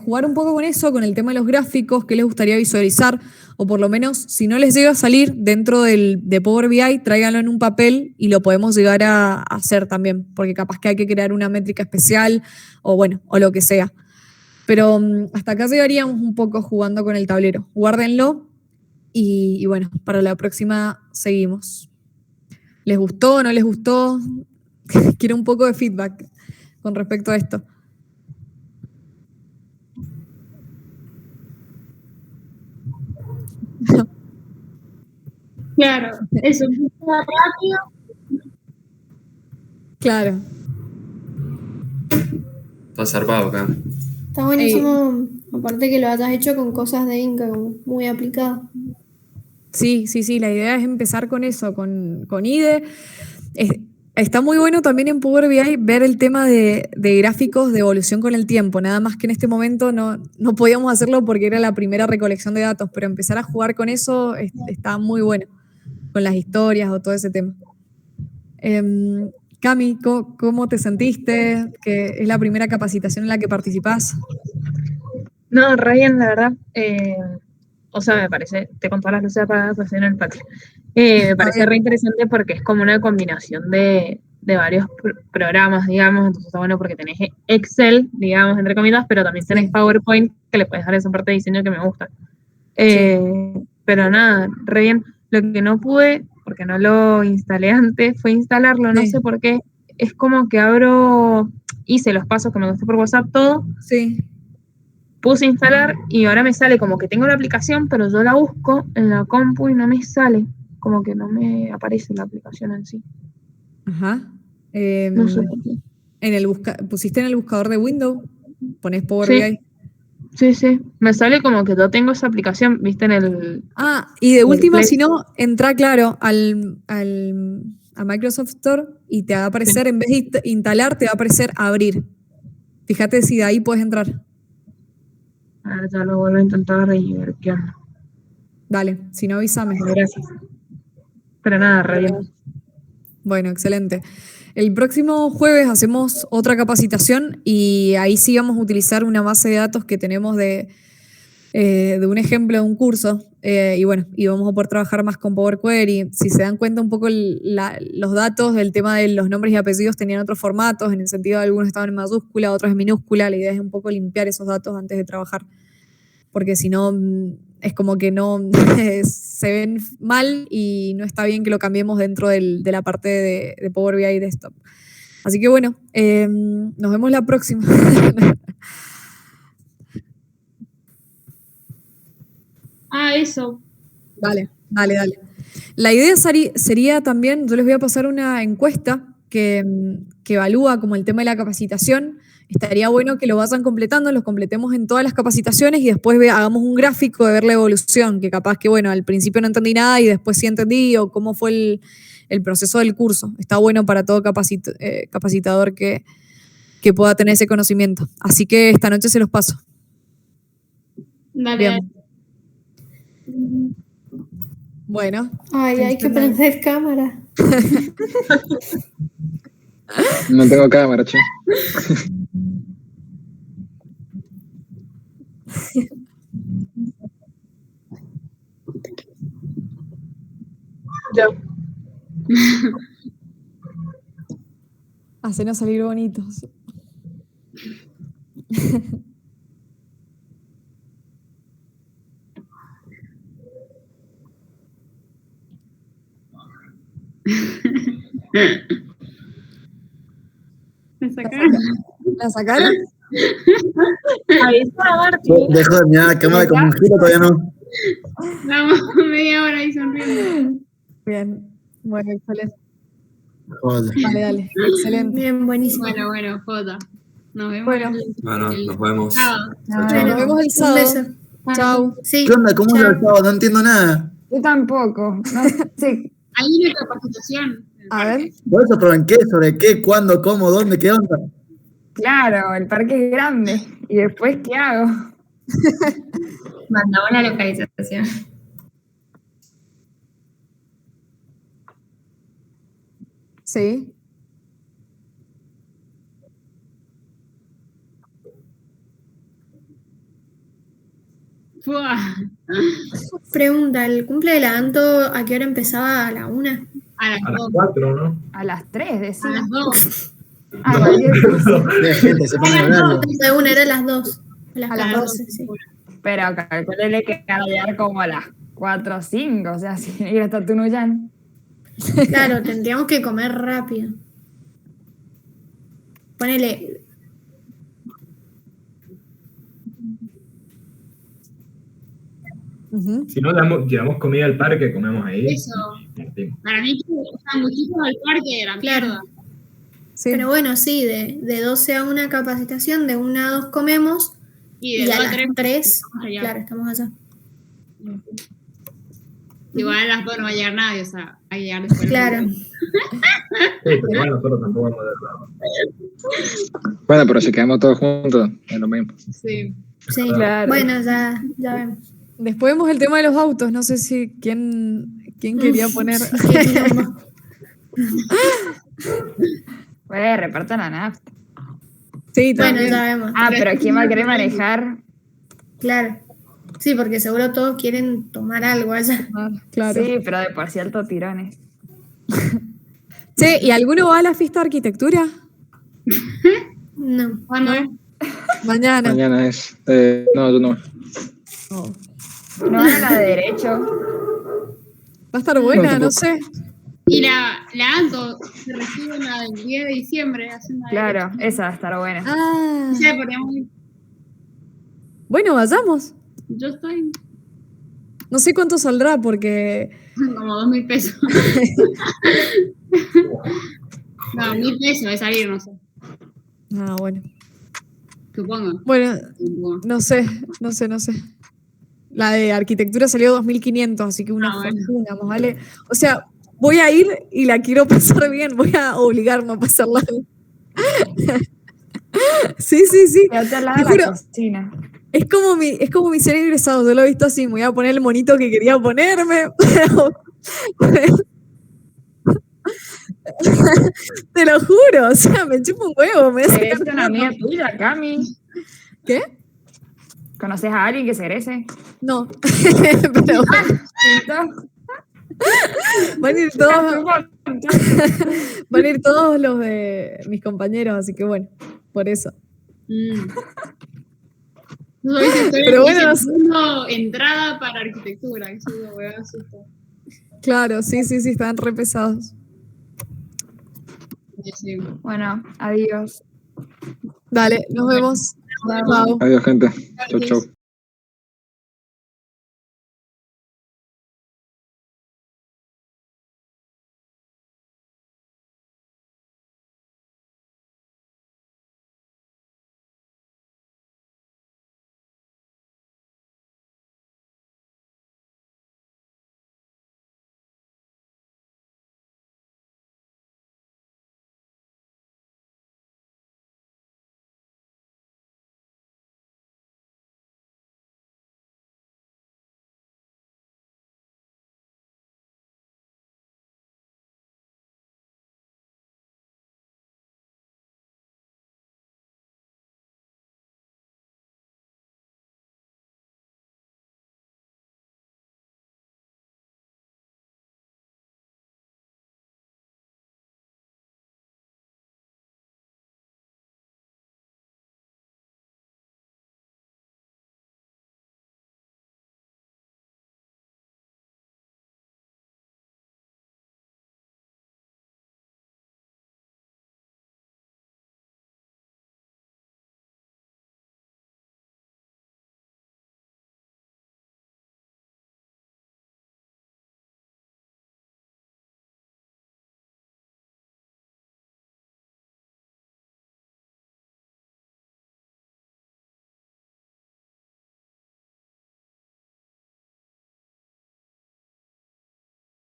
jugar un poco con eso, con el tema de los gráficos, qué les gustaría visualizar, o por lo menos, si no les llega a salir dentro de Power BI, tráiganlo en un papel y lo podemos llegar a hacer también, porque capaz que hay que crear una métrica especial, o lo que sea. Pero hasta acá llegaríamos un poco jugando con el tablero. Guárdenlo y bueno, para la próxima seguimos. ¿Les gustó? ¿No les gustó? Quiero un poco de feedback con respecto a esto. Claro, eso empieza rápido. Claro. Está zarpado acá. Está buenísimo, aparte que lo hayas hecho con cosas de Inca, como muy aplicadas. Sí, la idea es empezar con eso, con IDE. Está muy bueno también en Power BI ver el tema de gráficos de evolución con el tiempo, nada más que en este momento no podíamos hacerlo porque era la primera recolección de datos, pero empezar a jugar con eso está muy bueno, con las historias o todo ese tema. Cami, ¿cómo te sentiste? Que es la primera capacitación en la que participás. No, re bien, la verdad. O sea, me parece, te contó las luces apagadas en el patio. Me parece re interesante porque es como una combinación de varios programas, digamos, entonces está bueno porque tenés Excel, digamos, entre comillas, pero también tenés PowerPoint, que le puedes dar esa parte de diseño que me gusta. Pero nada, re bien. Lo que no pude, porque no lo instalé antes, fue instalarlo, no sé por qué. Es como que hice los pasos que me gusté por WhatsApp, todo. Sí. Puse instalar y ahora me sale como que tengo la aplicación, pero yo la busco en la compu y no me sale. Como que no me aparece la aplicación en sí. Ajá. No sé por qué. ¿Pusiste en el buscador de Windows? ¿Ponés Power BI? Sí. Me sale como que yo tengo esa aplicación, viste, en el... Y de última, si no, entra, claro, a Microsoft Store y te va a aparecer, en vez de instalar, te va a aparecer abrir. Fíjate si de ahí puedes entrar. A ver, ya lo vuelvo a intentar y ver qué onda. Dale, si no, avísame. Gracias. Pero nada, re bien. Bueno, excelente. El próximo jueves hacemos otra capacitación y ahí sí vamos a utilizar una base de datos que tenemos de un ejemplo de un curso y vamos a poder trabajar más con Power Query. Si se dan cuenta un poco los datos del tema de los nombres y apellidos tenían otros formatos, en el sentido de algunos estaban en mayúscula, otros en minúscula. La idea es un poco limpiar esos datos antes de trabajar, porque si no es como que no se ven mal y no está bien que lo cambiemos dentro de la parte de Power BI Desktop. Así que bueno, nos vemos la próxima. Eso. Dale. La idea sería también, yo les voy a pasar una encuesta que evalúa como el tema de la capacitación. Estaría bueno que lo vayan completando, los completemos en todas las capacitaciones y después hagamos un gráfico de ver la evolución, que capaz que, al principio no entendí nada y después sí entendí, o cómo fue el proceso del curso. Está bueno para todo capacitador que pueda tener ese conocimiento. Así que esta noche se los paso. Dale. Bien. Bueno. Hay que prender cámara. No tengo cámara, che. Yo. Hacenos salir bonitos. ¿Me sacaron? ¿La sacaron? Avisa a Marti. Dejo de mirar la cámara como un giro, todavía no. Vamos, media hora ahí sonriendo. Bien. Bueno, excelente. Joder. Dale. Excelente. Bien, buenísimo. Bueno, Jota. Nos vemos. Bueno. Bueno, nos vemos. Sábado. Nos vemos el Un sábado. beso. Chau. Sí. ¿Qué onda? ¿Cómo es el sábado? No entiendo nada. Yo tampoco. No sé. Hay una capacitación. A ver. ¿Por eso? ¿Pero en qué? ¿Sobre qué? ¿Cuándo? ¿Cómo? ¿Dónde? ¿Qué onda? Claro, el parque es grande. ¿Y después qué hago? Mandamos la localización. Sí. Fua. Pregunta, ¿el cumple de la Anto a qué hora empezaba? ¿A la 1? A las A las 2. 4, ¿no? A las 3, A decía. las 2. Ah, cualquier cosa. Gente, se pone horario. La 1 era a las 2. A las A las 14, 2. sí. Pero calculele que va a llegar como a las 4 o 5, o sea, si ir hasta Tunuyán. Claro, tendríamos que comer rápido. Ponele. Si no, llevamos comida al parque, comemos ahí. Eso. Para mí, muchísimo al parque de la mierda. Sí. Pero bueno, sí, de 12 a 1 capacitación, de 1 a 2 comemos. Y Y de a 2 a las 3. 3, claro, estamos allá. Igual a las 2 no va a llegar nadie, o sea, hay que llegar después. Claro. Sí, pero igual nosotros tampoco vamos a ver. Bueno, pero si quedamos todos juntos, es lo mismo. Sí. Sí, Claro. bueno, ya vemos. Después vemos el tema de los autos. No sé si quién quería poner. Qué quilombo. Pues repartan la nafta. Sí, Bueno, también. ya vemos. Ah, pero ¿quién va a querer manejar? Claro. Sí, porque seguro todos quieren tomar algo allá. Ah, claro. Sí, pero de por sí alto tirones. Che, ¿y alguno va a la fiesta de arquitectura? No. ¿Cuándo? Mañana. Mañana es. No, tú no. Oh. No van a la de derecho. Va a estar buena, No, no sé. Y la Anto se recibe la del 10 de diciembre. Claro, esa va a estar buena. Ah. Sí, podríamos ir. Bueno, vayamos. Yo estoy No sé cuánto saldrá porque... como 2.000 pesos. No, 1.000 pesos de salir, no sé. Ah, bueno. Supongo. Bueno, no sé. La de arquitectura salió 2.500, así que una fortuna, más vale. O sea, voy a ir y la quiero pasar bien, voy a obligarme a pasarla bien. Sí. Ya te la Te la juro, cocina. es como mi ser egresado, yo lo he visto así, me voy a poner el monito que quería ponerme. Te lo juro, o sea, me chupo un huevo. Me hace ¿Eres una amiga tuya, Cami? ¿Qué? ¿Conoces a alguien que se egrese? No, pero van a ir todos los de mis compañeros, así que bueno, por eso. Pero bueno, entrada para arquitectura. Eso es lo que me asusta. Claro, sí, están re pesados. Sí. Bueno, adiós. Dale, nos vemos. Chao. Adiós, gente. Chau, chau.